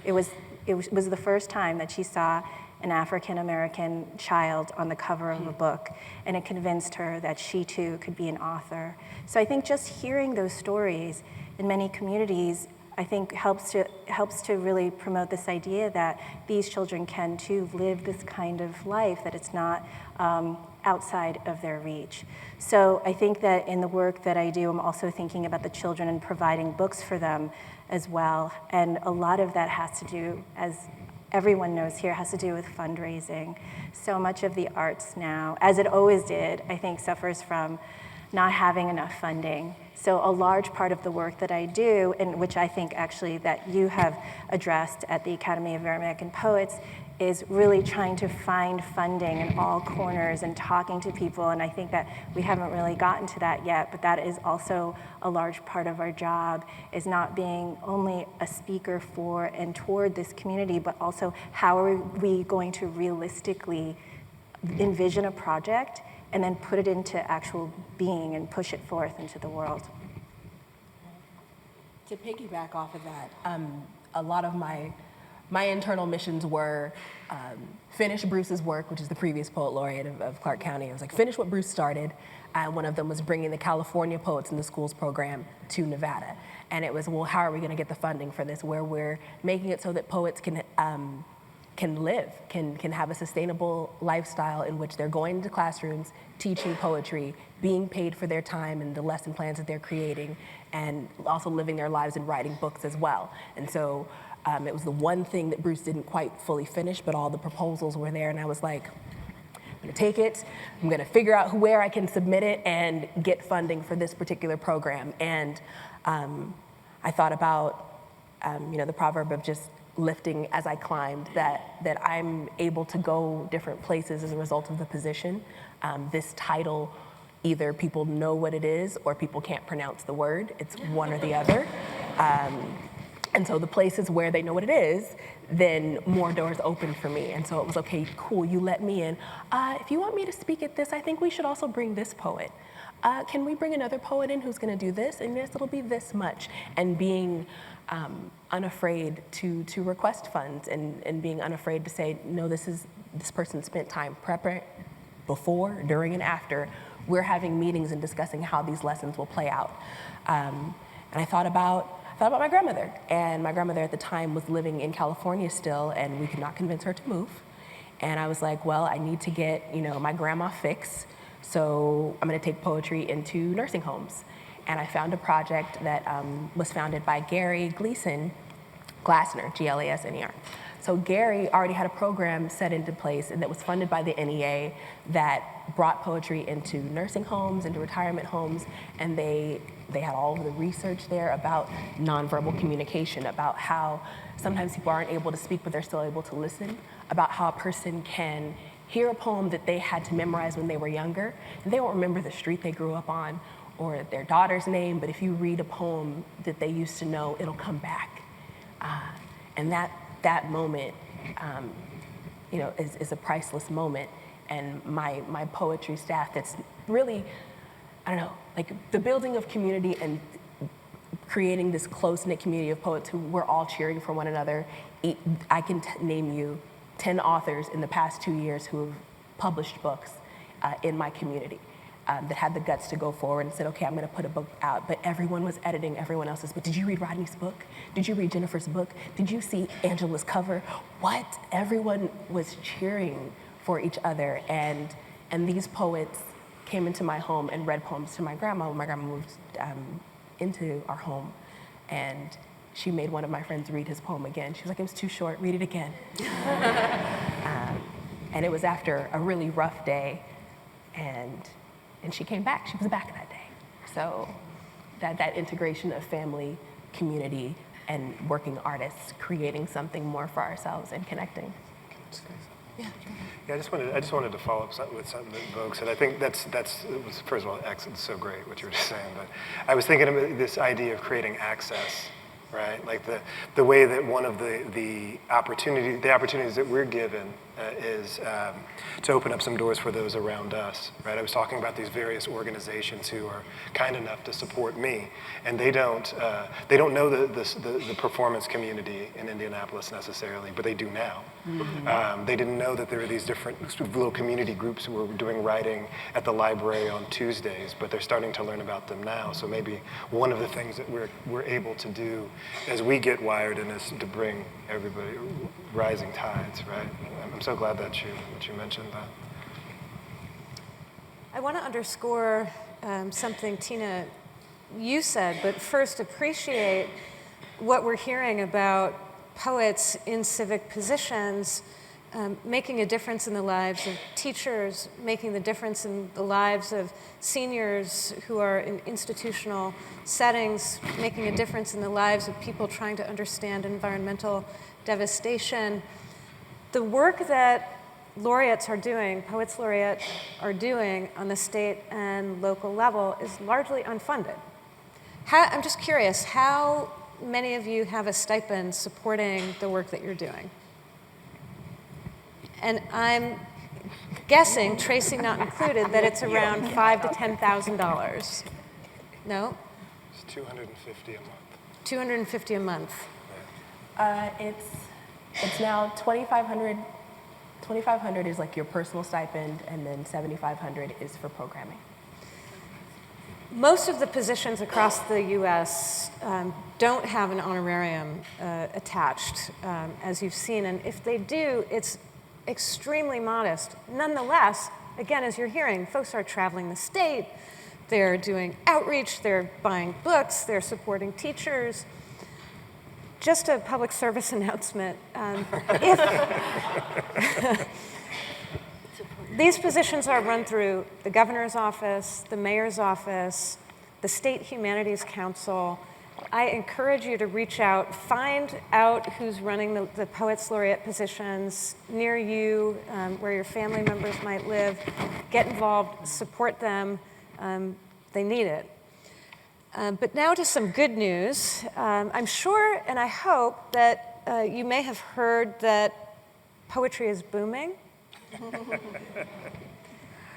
it was the first time that she saw an African-American child on the cover of a book, and it convinced her that she too could be an author. So I think just hearing those stories in many communities, I think helps to really promote this idea that these children can too live this kind of life, that it's not outside of their reach. So I think that in the work that I do, I'm also thinking about the children and providing books for them as well. And a lot of that has to do, as everyone knows here, has to do with fundraising. So much of the arts now, as it always did, I think suffers from not having enough funding. So a large part of the work that I do, and which I think actually that you have addressed at the Academy of American Poets, is really trying to find funding in all corners and talking to people. And I think that we haven't really gotten to that yet, but that is also a large part of our job, is not being only a speaker for and toward this community, but also how are we going to realistically envision a project and then put it into actual being and push it forth into the world. To piggyback off of that, a lot of my internal missions were finish Bruce's work, which is the previous poet laureate of Clark County. I was like, finish what Bruce started. And one of them was bringing the California Poets in the Schools program to Nevada. And it was, well, how are we gonna get the funding for this, where we're making it so that poets can live, can have a sustainable lifestyle in which they're going into classrooms, teaching poetry, being paid for their time and the lesson plans that they're creating, and also living their lives and writing books as well. And so it was the one thing that Bruce didn't quite fully finish, but all the proposals were there, and I was like, I'm gonna take it, I'm gonna figure out where I can submit it and get funding for this particular program. And I thought about the proverb of just lifting as I climbed, that I'm able to go different places as a result of the position. This title, either people know what it is or people can't pronounce the word. It's one or the other. And so the places where they know what it is, then more doors open for me. And so it was, okay, cool, you let me in. If you want me to speak at this, I think we should also bring this poet. Can we bring another poet in who's gonna do this? And yes, it'll be this much. And being unafraid to request funds and being unafraid to say, no, this person spent time prepping before, during, and after. We're having meetings and discussing how these lessons will play out. And I thought about my grandmother. And my grandmother at the time was living in California still, and we could not convince her to move. And I was like, well, I need to get my grandma fix. So I'm gonna take poetry into nursing homes. And I found a project that was founded by Gary Glassner, G-L-A-S-N-E-R. So Gary already had a program set into place and that was funded by the NEA that brought poetry into nursing homes, into retirement homes, and they had all of the research there about nonverbal communication, about how sometimes people aren't able to speak but they're still able to listen, about how a person can hear a poem that they had to memorize when they were younger, and they won't remember the street they grew up on or their daughter's name, but if you read a poem that they used to know, it'll come back. And that moment, is a priceless moment. And my poetry staff that's really, like the building of community and creating this close-knit community of poets who we're all cheering for one another. I can name you 10 authors in the past 2 years who have published books in my community. That had the guts to go forward and said, okay, I'm gonna put a book out, but everyone was editing everyone else's book. Did you read Rodney's book? Did you read Jennifer's book? Did you see Angela's cover? What? Everyone was cheering for each other, and these poets came into my home and read poems to my grandma when my grandma moved into our home, and she made one of my friends read his poem again. She was like, it was too short, read it again. And it was after a really rough day, and she came back. She was back that day. So that integration of family, community, and working artists, creating something more for ourselves and connecting. Yeah, I just wanted to follow up with something that Vogue said. I think it was, first of all, it's so great what you were just saying, but I was thinking about this idea of creating access, right? Like the way that one of the opportunities that we're given is to open up some doors for those around us, right? I was talking about these various organizations who are kind enough to support me, and they don't know the performance community in Indianapolis necessarily, but they do now. They didn't know that there are these different little community groups who were doing writing at the library on Tuesdays, but they're starting to learn about them now. So maybe one of the things that we're able to do as we get wired in is to bring everybody rising tides, right? I'm so glad that you mentioned that. I want to underscore something, Tina, you said, but first appreciate what we're hearing about poets in civic positions making a difference in the lives of teachers, making the difference in the lives of seniors who are in institutional settings, making a difference in the lives of people trying to understand environmental devastation. The work that laureates are doing, poets laureate are doing on the state and local level is largely unfunded. I'm just curious, how many of you have a stipend supporting the work that you're doing? And I'm guessing, Tracy not included, that it's around $5,000 to $10,000. No? It's $250 a month. $250 a month. It's now $2,500. $2,500 is like your personal stipend, and then $7,500 is for programming. Most of the positions across the U.S. Don't have an honorarium attached, as you've seen, and if they do, it's extremely modest. Nonetheless, again, as you're hearing, folks are traveling the state, they're doing outreach, they're buying books, they're supporting teachers. Just a public service announcement. These positions are run through the governor's office, the mayor's office, the State Humanities Council. I encourage you to reach out, find out who's running the Poets Laureate positions near you, where your family members might live. Get involved, support them. They need it. But now to some good news. I'm sure and I hope that you may have heard that poetry is booming.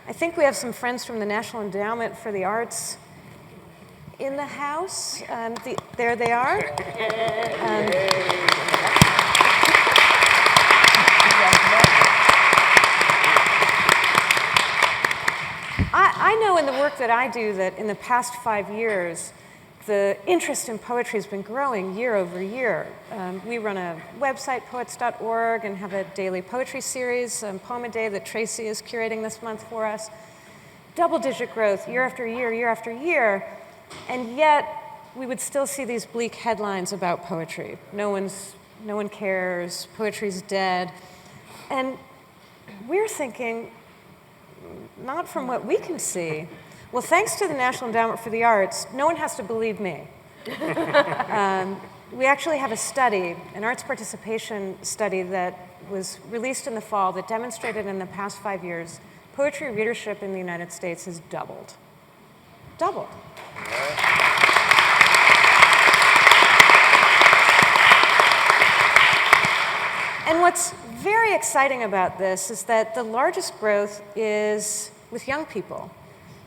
I think we have some friends from the National Endowment for the Arts in the house. There they are. I know in the work that I do that in the past 5 years, the interest in poetry has been growing year over year. We run a website, poets.org, and have a daily poetry series, Poem a Day, that Tracy is curating this month for us. Double-digit growth year after year, year after year, and yet we would still see these bleak headlines about poetry. No one cares, poetry's dead. And we're thinking, not from what we can see. Well, thanks to the National Endowment for the Arts, no one has to believe me. We actually have a study, an arts participation study that was released in the fall that demonstrated in the past 5 years, poetry readership in the United States has doubled. Doubled. And what's very exciting about this is that the largest growth is with young people,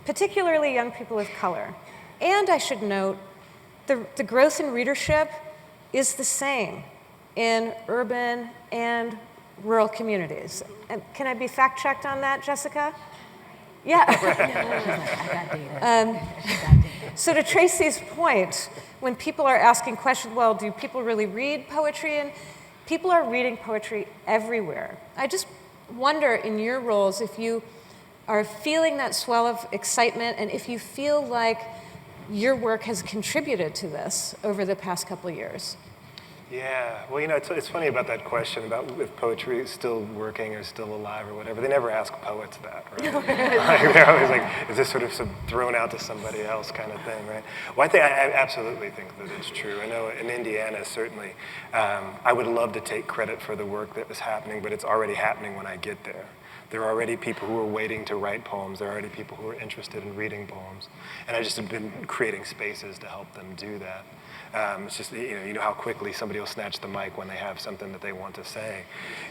particularly young people of color. And I should note, the growth in readership is the same in urban and rural communities. And can I be fact-checked on that, Jessica? Yeah. So to Tracy's point, when people are asking questions, well, do people really read poetry? And people are reading poetry everywhere. I just wonder in your roles if you are feeling that swell of excitement and if you feel like your work has contributed to this over the past couple of years. Yeah, well, it's funny about that question about if poetry is still working or still alive or whatever. They never ask poets that, right? Like, they're always like, is this sort of thrown out to somebody else kind of thing, right? Well, I absolutely think that it's true. I know in Indiana, certainly, I would love to take credit for the work that was happening, but it's already happening when I get there. There are already people who are waiting to write poems. There are already people who are interested in reading poems. And I just have been creating spaces to help them do that. It's just, you know how quickly somebody will snatch the mic when they have something that they want to say.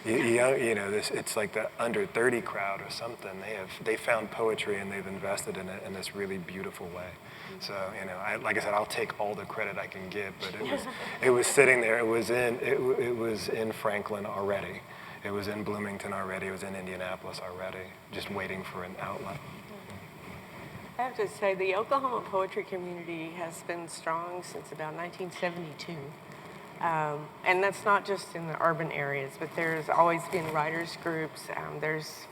It's like the under 30 crowd or something. They found poetry and they've invested in it in this really beautiful way. So, like I said, I'll take all the credit I can get, but it was sitting there. It was in Franklin already. It was in Bloomington already. It was in Indianapolis already, just waiting for an outlet. I have to say, the Oklahoma poetry community has been strong since about 1972. And that's not just in the urban areas, but there's always been writers groups. There's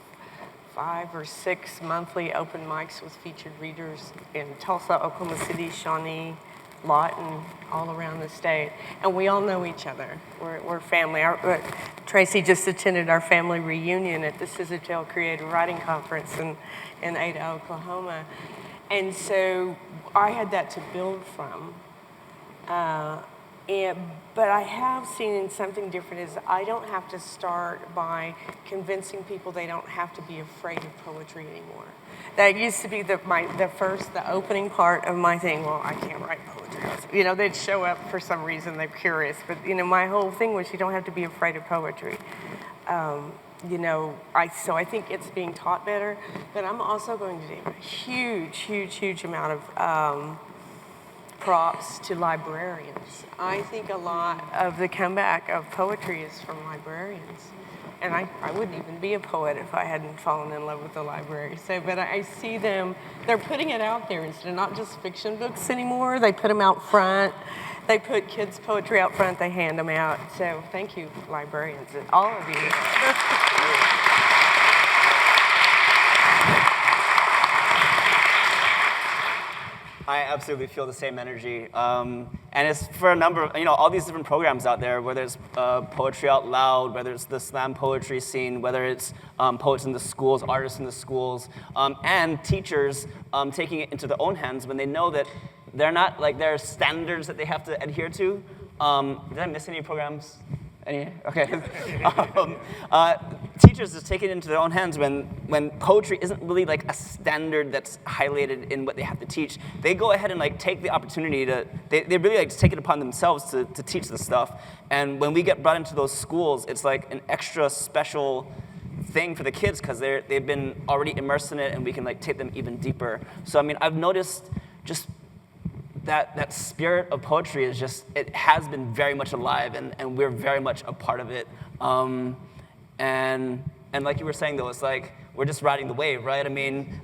5 or 6 monthly open mics with featured readers in Tulsa, Oklahoma City, Shawnee, Lawton, all around the state. And we all know each other. We're family. Tracy just attended our family reunion at the Scissortail Creative Writing Conference in Ada, Oklahoma. And so I had that to build from. But I have seen something different is I don't have to start by convincing people they don't have to be afraid of poetry anymore. That used to be the opening part of my thing. Well, I can't write poetry. They'd show up for some reason, they're curious. But, my whole thing was you don't have to be afraid of poetry. So I think it's being taught better. But I'm also going to do a huge amount of props to librarians. I think a lot of the comeback of poetry is from librarians. And I wouldn't even be a poet if I hadn't fallen in love with the library. But I see them, they're putting it out there instead of not just fiction books anymore. They put them out front. They put kids' poetry out front. They hand them out. So thank you, librarians, and all of you. I absolutely feel the same energy. And it's for a number of, all these different programs out there, whether it's Poetry Out Loud, whether it's the slam poetry scene, whether it's poets in the schools, artists in the schools, and teachers taking it into their own hands when they know that they're not, there are standards that they have to adhere to. Did I miss any programs? Any? Okay. Teachers just take it into their own hands when poetry isn't really a standard that's highlighted in what they have to teach. They go ahead and take the opportunity they really take it upon themselves to teach the stuff. And when we get brought into those schools, it's an extra special thing for the kids because they've been already immersed in it, and we can take them even deeper. So I've noticed just that spirit of poetry is it has been very much alive, and we're very much a part of it. And like you were saying, though, it's we're just riding the wave, right?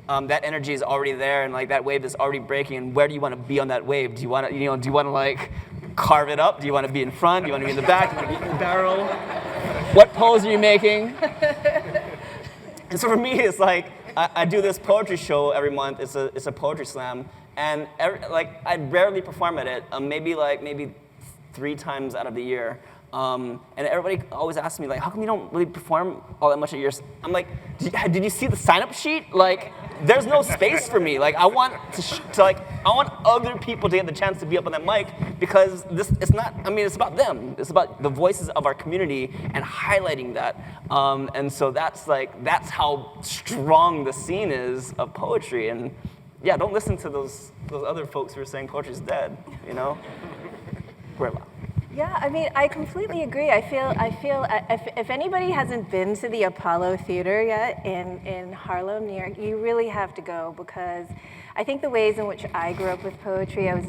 That energy is already there, and that wave is already breaking. And where do you want to be on that wave? Do you want to, carve it up? Do you want to be in front? Do you want to be in the back? Do you want to be in the barrel? What pose are you making? And so for me, it's I do this poetry show every month. It's a poetry slam. And I rarely perform at it, maybe 3 times out of the year. And everybody always asks me, how come you don't really perform all that much at yours? I'm like, did you see the sign-up sheet? There's no space for me. I want I want other people to get the chance to be up on that mic because it's not, it's about them. It's about the voices of our community and highlighting that. And so that's how strong the scene is of poetry. And yeah, don't listen to those other folks who are saying poetry's dead, We're allowed. Yeah, I completely agree. I feel if anybody hasn't been to the Apollo Theater yet in Harlem, New York, you really have to go because I think the ways in which I grew up with poetry, I was,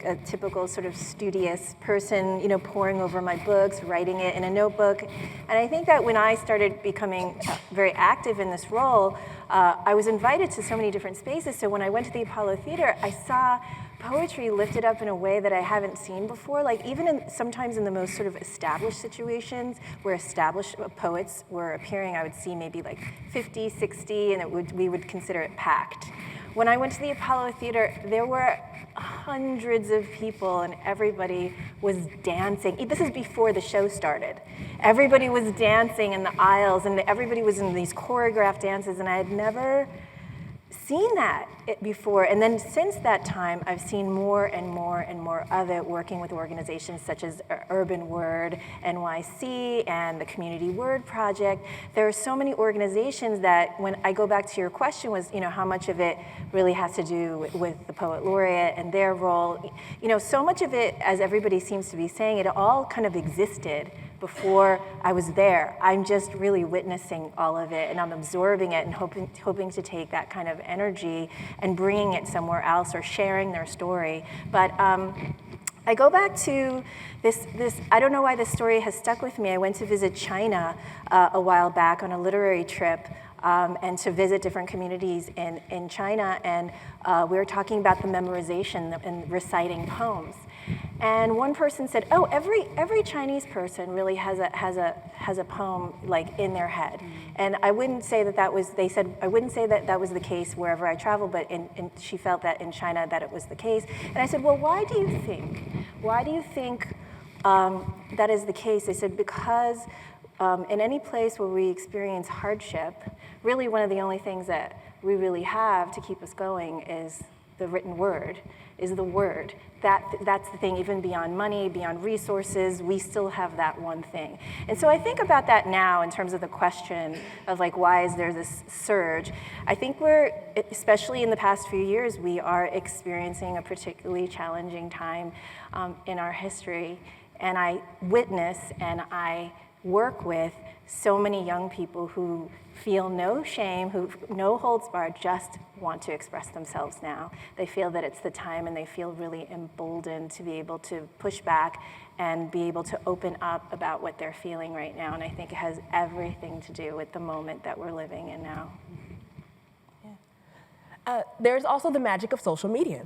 a typical sort of studious person, poring over my books, writing it in a notebook. And I think that when I started becoming very active in this role, I was invited to so many different spaces. So when I went to the Apollo Theater, I saw poetry lifted up in a way that I haven't seen before. Even sometimes in the most sort of established situations where established poets were appearing, I would see maybe 50, 60, and we would consider it packed. When I went to the Apollo Theater, there were hundreds of people and everybody was dancing. This is before the show started. Everybody was dancing in the aisles and everybody was in these choreographed dances, and I had never seen that before. And then since that time, I've seen more and more and more of it, working with organizations such as Urban Word, NYC, and the Community Word Project. There are so many organizations that, when I go back to your question, was, how much of it really has to do with the Poet Laureate and their role. So much of it, as everybody seems to be saying, it all kind of existed before I was there. I'm just really witnessing all of it, and I'm absorbing it and hoping to take that kind of energy and bringing it somewhere else or sharing their story. But I go back to this, I don't know why this story has stuck with me. I went to visit China a while back on a literary trip, and to visit different communities in China, and we were talking about the memorization and reciting poems. And one person said, "Oh, every Chinese person really has a poem like in their head." And I wouldn't say that was. They said I wouldn't say that was the case wherever I traveled, but she felt that in China that it was the case. And I said, "Well, why do you think? Why do you think that is the case?" They said, "Because in any place where we experience hardship, really one of the only things that we really have to keep us going is the written word, is the word. That's the thing, even beyond money, beyond resources, we still have that one thing." And so I think about that now in terms of the question of like, why is there this surge? I think especially in the past few years, we are experiencing a particularly challenging time in our history. And I witness and I work with so many young people who feel no shame, who no holds barred, just want to express themselves now. They feel that it's the time, and they feel really emboldened to be able to push back and be able to open up about what they're feeling right now. And I think it has everything to do with the moment that we're living in now. There's also the magic of social media.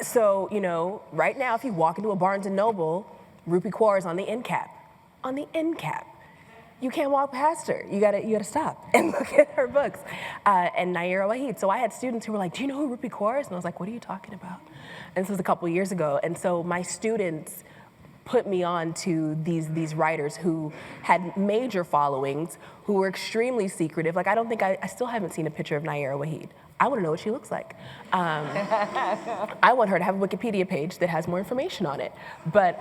So, right now, if you walk into a Barnes & Noble, Rupi Kaur is on the end cap. On the end cap. You can't walk past her. You gotta stop and look at her books. And Nayyirah Waheed. So I had students who were like, "Do you know who Rupi Kaur is?" And I was like, "What are you talking about?" And this was a couple of years ago. And so my students put me on to these writers who had major followings, who were extremely secretive. Like, I still haven't seen a picture of Nayyirah Waheed. I want to know what she looks like. I want her to have a Wikipedia page that has more information on it. But,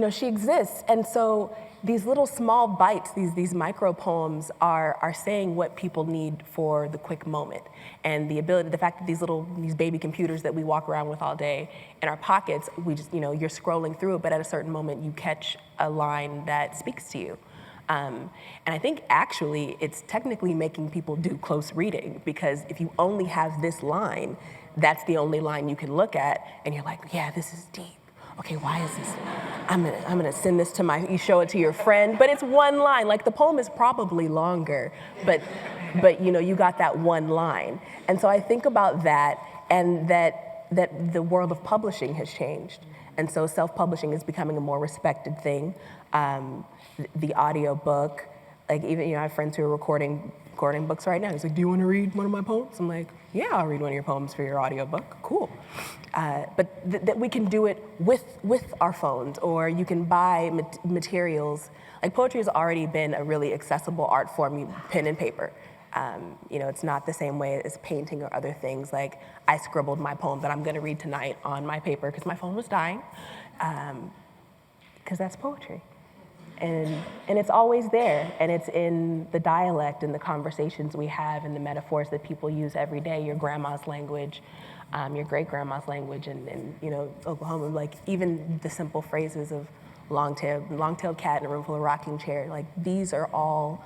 she exists. And so these little small bites, these micro poems are saying what people need for the quick moment. And the fact that these baby computers that we walk around with all day in our pockets, we just, you're scrolling through it, but at a certain moment you catch a line that speaks to you. And I think actually it's technically making people do close reading, because if you only have this line, that's the only line you can look at, and you're like, yeah, this is deep. Okay, why is this? I'm gonna send this to you show it to your friend, but it's one line. Like, the poem is probably longer, but you got that one line. And so I think about that, and that the world of publishing has changed. And so self-publishing is becoming a more respected thing. The audio book, like, even, I have friends who are recording books right now. He's like, "Do you want to read one of my poems?" I'm like, "Yeah, I'll read one of your poems for your audio book." Cool. But that we can do it with our phones, or you can buy materials. Like, poetry has already been a really accessible art form, pen and paper. It's not the same way as painting or other things. Like, I scribbled my poem that I'm going to read tonight on my paper because my phone was dying, because that's poetry. And it's always there, and it's in the dialect and the conversations we have and the metaphors that people use every day, your grandma's language, your great-grandma's language, and Oklahoma, like, even the simple phrases of long-tailed cat in a room full of rocking chair, like, these are all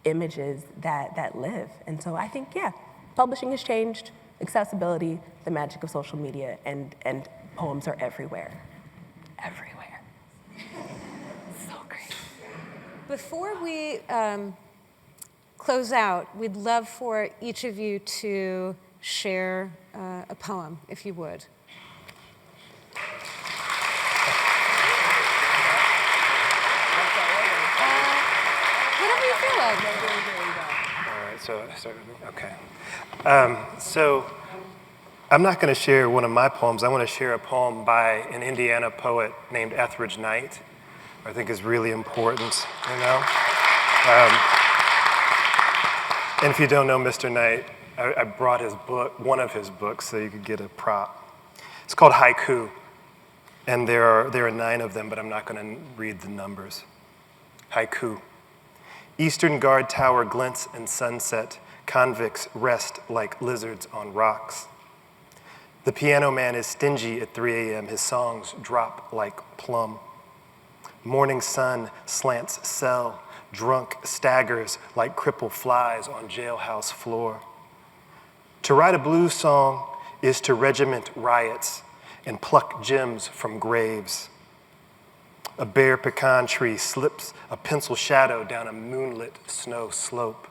images that live. And so I think, yeah, publishing has changed, accessibility, the magic of social media, and poems are everywhere. Everywhere. So great. Before we close out, we'd love for each of you to share a poem, if you would. Whatever you feel like. All right, so I start with me? Okay. So I'm not going to share one of my poems. I want to share a poem by an Indiana poet named Etheridge Knight, I think is really important, And if you don't know Mr. Knight, I brought his book, one of his books, so you could get a prop. It's called Haiku, and there are 9 of them, but I'm not going to read the numbers. Haiku. Eastern Guard Tower glints in sunset. Convicts rest like lizards on rocks. The piano man is stingy at 3 a.m. His songs drop like plum. Morning sun slants cell. Drunk staggers like crippled flies on jailhouse floor. To write a blues song is to regiment riots and pluck gems from graves. A bare pecan tree slips a pencil shadow down a moonlit snow slope.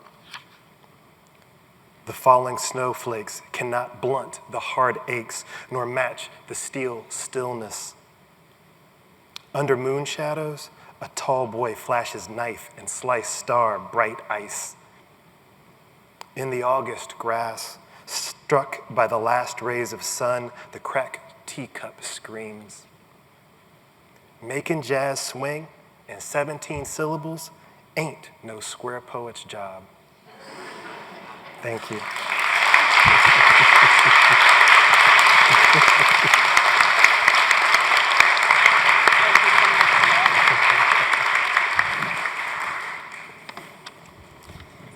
The falling snowflakes cannot blunt the hard aches nor match the steel stillness. Under moon shadows, a tall boy flashes knife and slice star bright ice. In the August grass, struck by the last rays of sun, the cracked teacup screams. Making jazz swing in 17 syllables ain't no square poet's job. Thank you.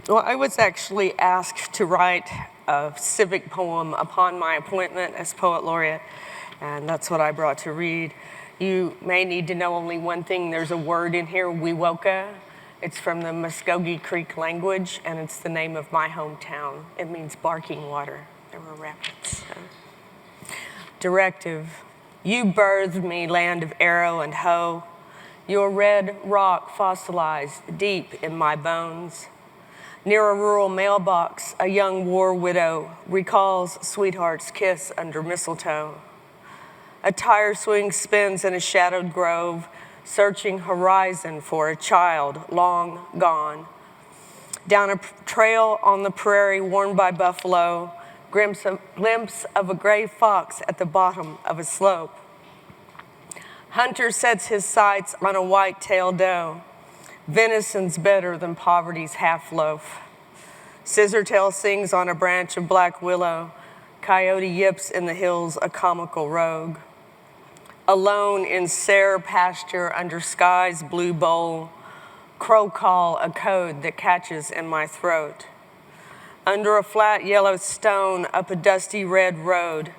Well, I was actually asked to write a civic poem upon my appointment as Poet Laureate, and that's what I brought to read. You may need to know only one thing. There's a word in here, Wewoka. It's from the Muskogee Creek language, and it's the name of my hometown. It means barking water. There were rapids. Directive. You birthed me, land of arrow and hoe. Your red rock fossilized deep in my bones. Near a rural mailbox, a young war widow recalls sweetheart's kiss under mistletoe. A tire swing spins in a shadowed grove, searching horizon for a child long gone. Down a trail on the prairie worn by buffalo, glimpse of a gray fox at the bottom of a slope. Hunter sets his sights on a white-tailed doe. Venison's better than poverty's half-loaf. Scissortail sings on a branch of black willow. Coyote yips in the hills a comical rogue. Alone in sere pasture under sky's blue bowl, crow call a code that catches in my throat. Under a flat yellow stone up a dusty red road,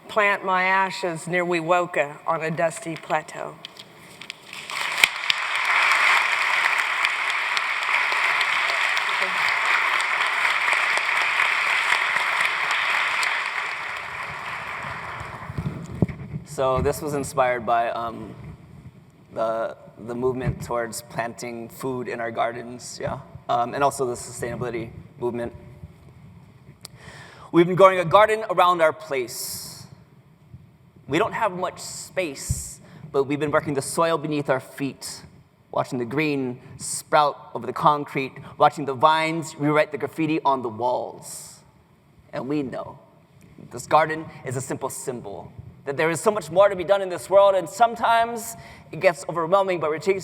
plant my ashes near Wewoka on a dusty plateau. So this was inspired by the movement towards planting food in our gardens, yeah, and also the sustainability movement. We've been growing a garden around our place. We don't have much space, but we've been working the soil beneath our feet, watching the green sprout over the concrete, watching the vines rewrite the graffiti on the walls. And we know this garden is a simple symbol that there is so much more to be done in this world, and sometimes it gets overwhelming, but we take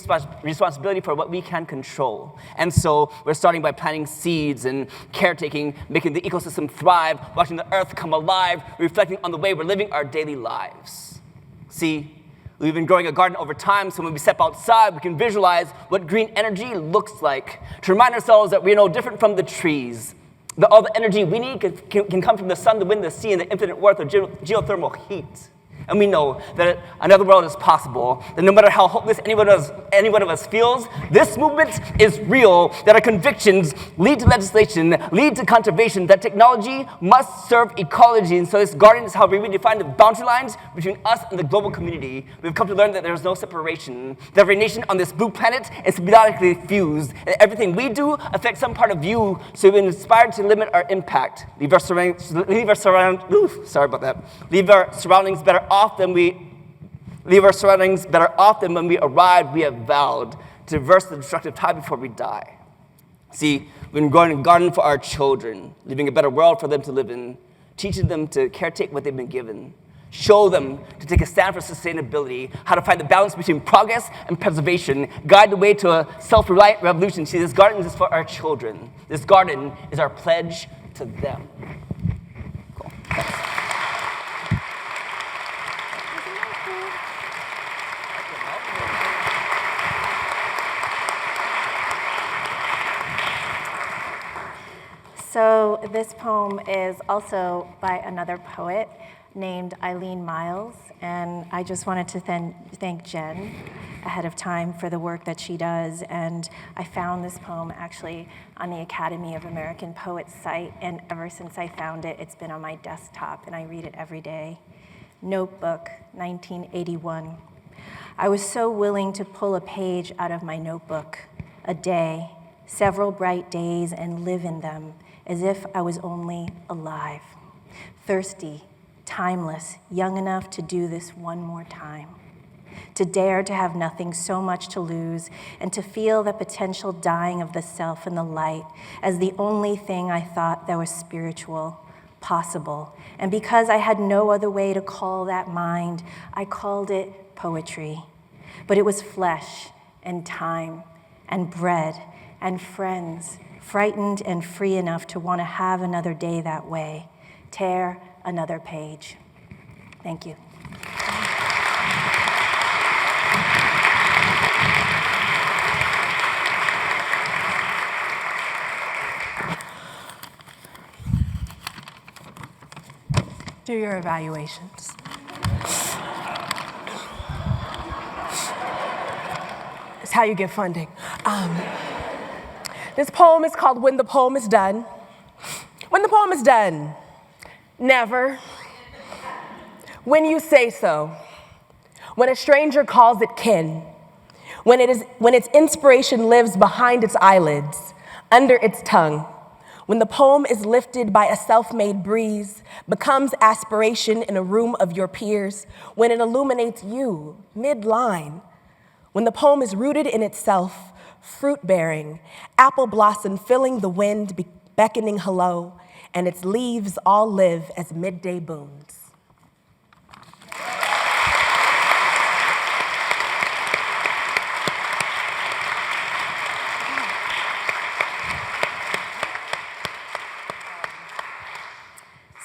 responsibility for what we can control. And so we're starting by planting seeds and caretaking, making the ecosystem thrive, watching the earth come alive, reflecting on the way we're living our daily lives. See, we've been growing a garden over time, so when we step outside, we can visualize what green energy looks like, to remind ourselves that we're no different from the trees. That all the energy we need can come from the sun, the wind, the sea, and the infinite worth of geothermal heat. And we know that another world is possible, that no matter how hopeless any one of us feels, this movement is real, that our convictions lead to legislation, lead to conservation, that technology must serve ecology. And so this garden is how we redefine the boundary lines between us and the global community. We've come to learn that there is no separation, that every nation on this blue planet is symbiotically fused, and everything we do affects some part of you, so we're inspired to limit our impact, leave our surroundings better off than when we arrived. We have vowed to reverse the destructive tide before we die. See, we've been growing a garden for our children, leaving a better world for them to live in, teaching them to caretake what they've been given, Show them to take a stand for sustainability, how to find the balance between progress and preservation, guide the way to a self-reliant revolution. See, this garden is for our children. This garden is our pledge to them. Cool. Thanks. So this poem is also by another poet named Eileen Miles, and I just wanted to thank Jen ahead of time for the work that she does, and I found this poem actually on the Academy of American Poets site, and ever since I found it, it's been on my desktop, and I read it every day. Notebook, 1981. I was so willing to pull a page out of my notebook, a day, several bright days, and live in them, as if I was only alive, thirsty, timeless, young enough to do this one more time, to dare to have nothing so much to lose, and to feel the potential dying of the self in the light as the only thing I thought that was spiritual, possible. And because I had no other way to call that mind, I called it poetry. But it was flesh and time and bread and friends, frightened and free enough to want to have another day that way, tear another page. Thank you. Do your evaluations. It's how you get funding. This poem is called When the Poem is Done. When the poem is done, never. When you say so. When a stranger calls it kin. When its inspiration lives behind its eyelids, under its tongue. When the poem is lifted by a self-made breeze, becomes aspiration in a room of your peers. When it illuminates you mid-line. When the poem is rooted in itself, fruit-bearing, apple blossom filling the wind, beckoning hello, and its leaves all live as midday boons.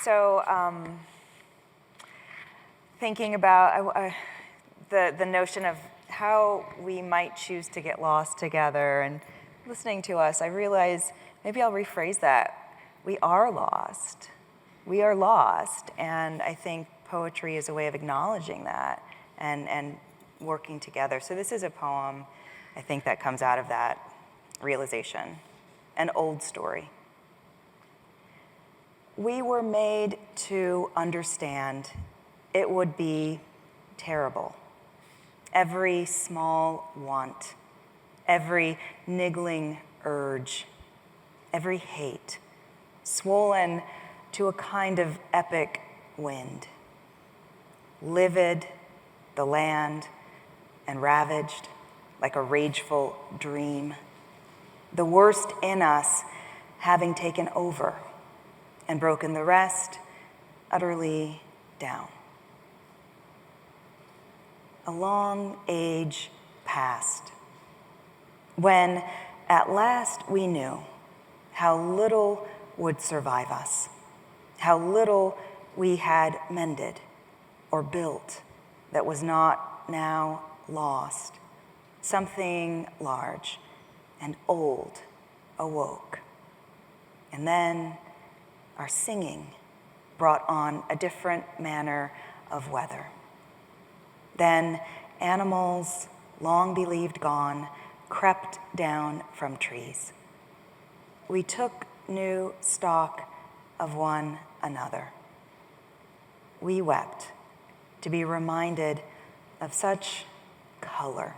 So, thinking about the notion of how we might choose to get lost together and listening to us, I realize maybe I'll rephrase that. We are lost. We are lost, and I think poetry is a way of acknowledging that and working together. So this is a poem, I think, that comes out of that realization, an old story. We were made to understand it would be terrible. Every small want, every niggling urge, every hate, swollen to a kind of epic wind. Livid, the land, and ravaged like a rageful dream. The worst in us having taken over and broken the rest utterly down. A long age passed, when at last we knew how little would survive us, how little we had mended or built that was not now lost. Something large and old awoke. And then our singing brought on a different manner of weather. Then animals, long believed gone, crept down from trees. We took new stock of one another. We wept to be reminded of such color.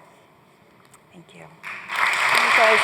Thank you. You guys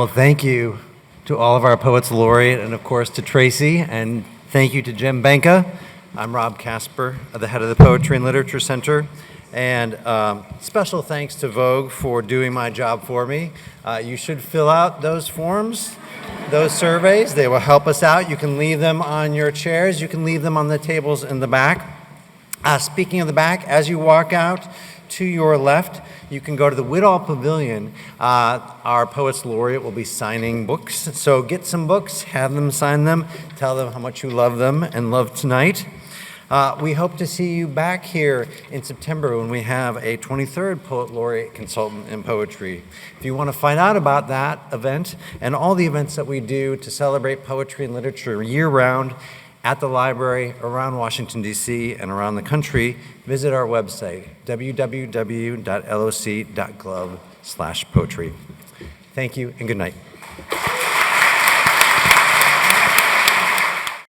well, thank you to all of our Poets Laureate, and of course to Tracy, and thank you to Jen Benka. I'm Rob Casper, the head of the Poetry and Literature Center, and special thanks to Vogue for doing my job for me. You should fill out those forms, those surveys. They will help us out. You can leave them on your chairs. You can leave them on the tables in the back. Speaking of the back, as you walk out to your left, you can go to the Whitall Pavilion. Our Poets Laureate will be signing books. So get some books, have them sign them, tell them how much you love them and love tonight. We hope to see you back here in September when we have a 23rd Poet Laureate Consultant in Poetry. If you want to find out about that event and all the events that we do to celebrate poetry and literature year-round at the library, around Washington, D.C., and around the country, visit our website, www.loc.gov/poetry. Thank you and good night.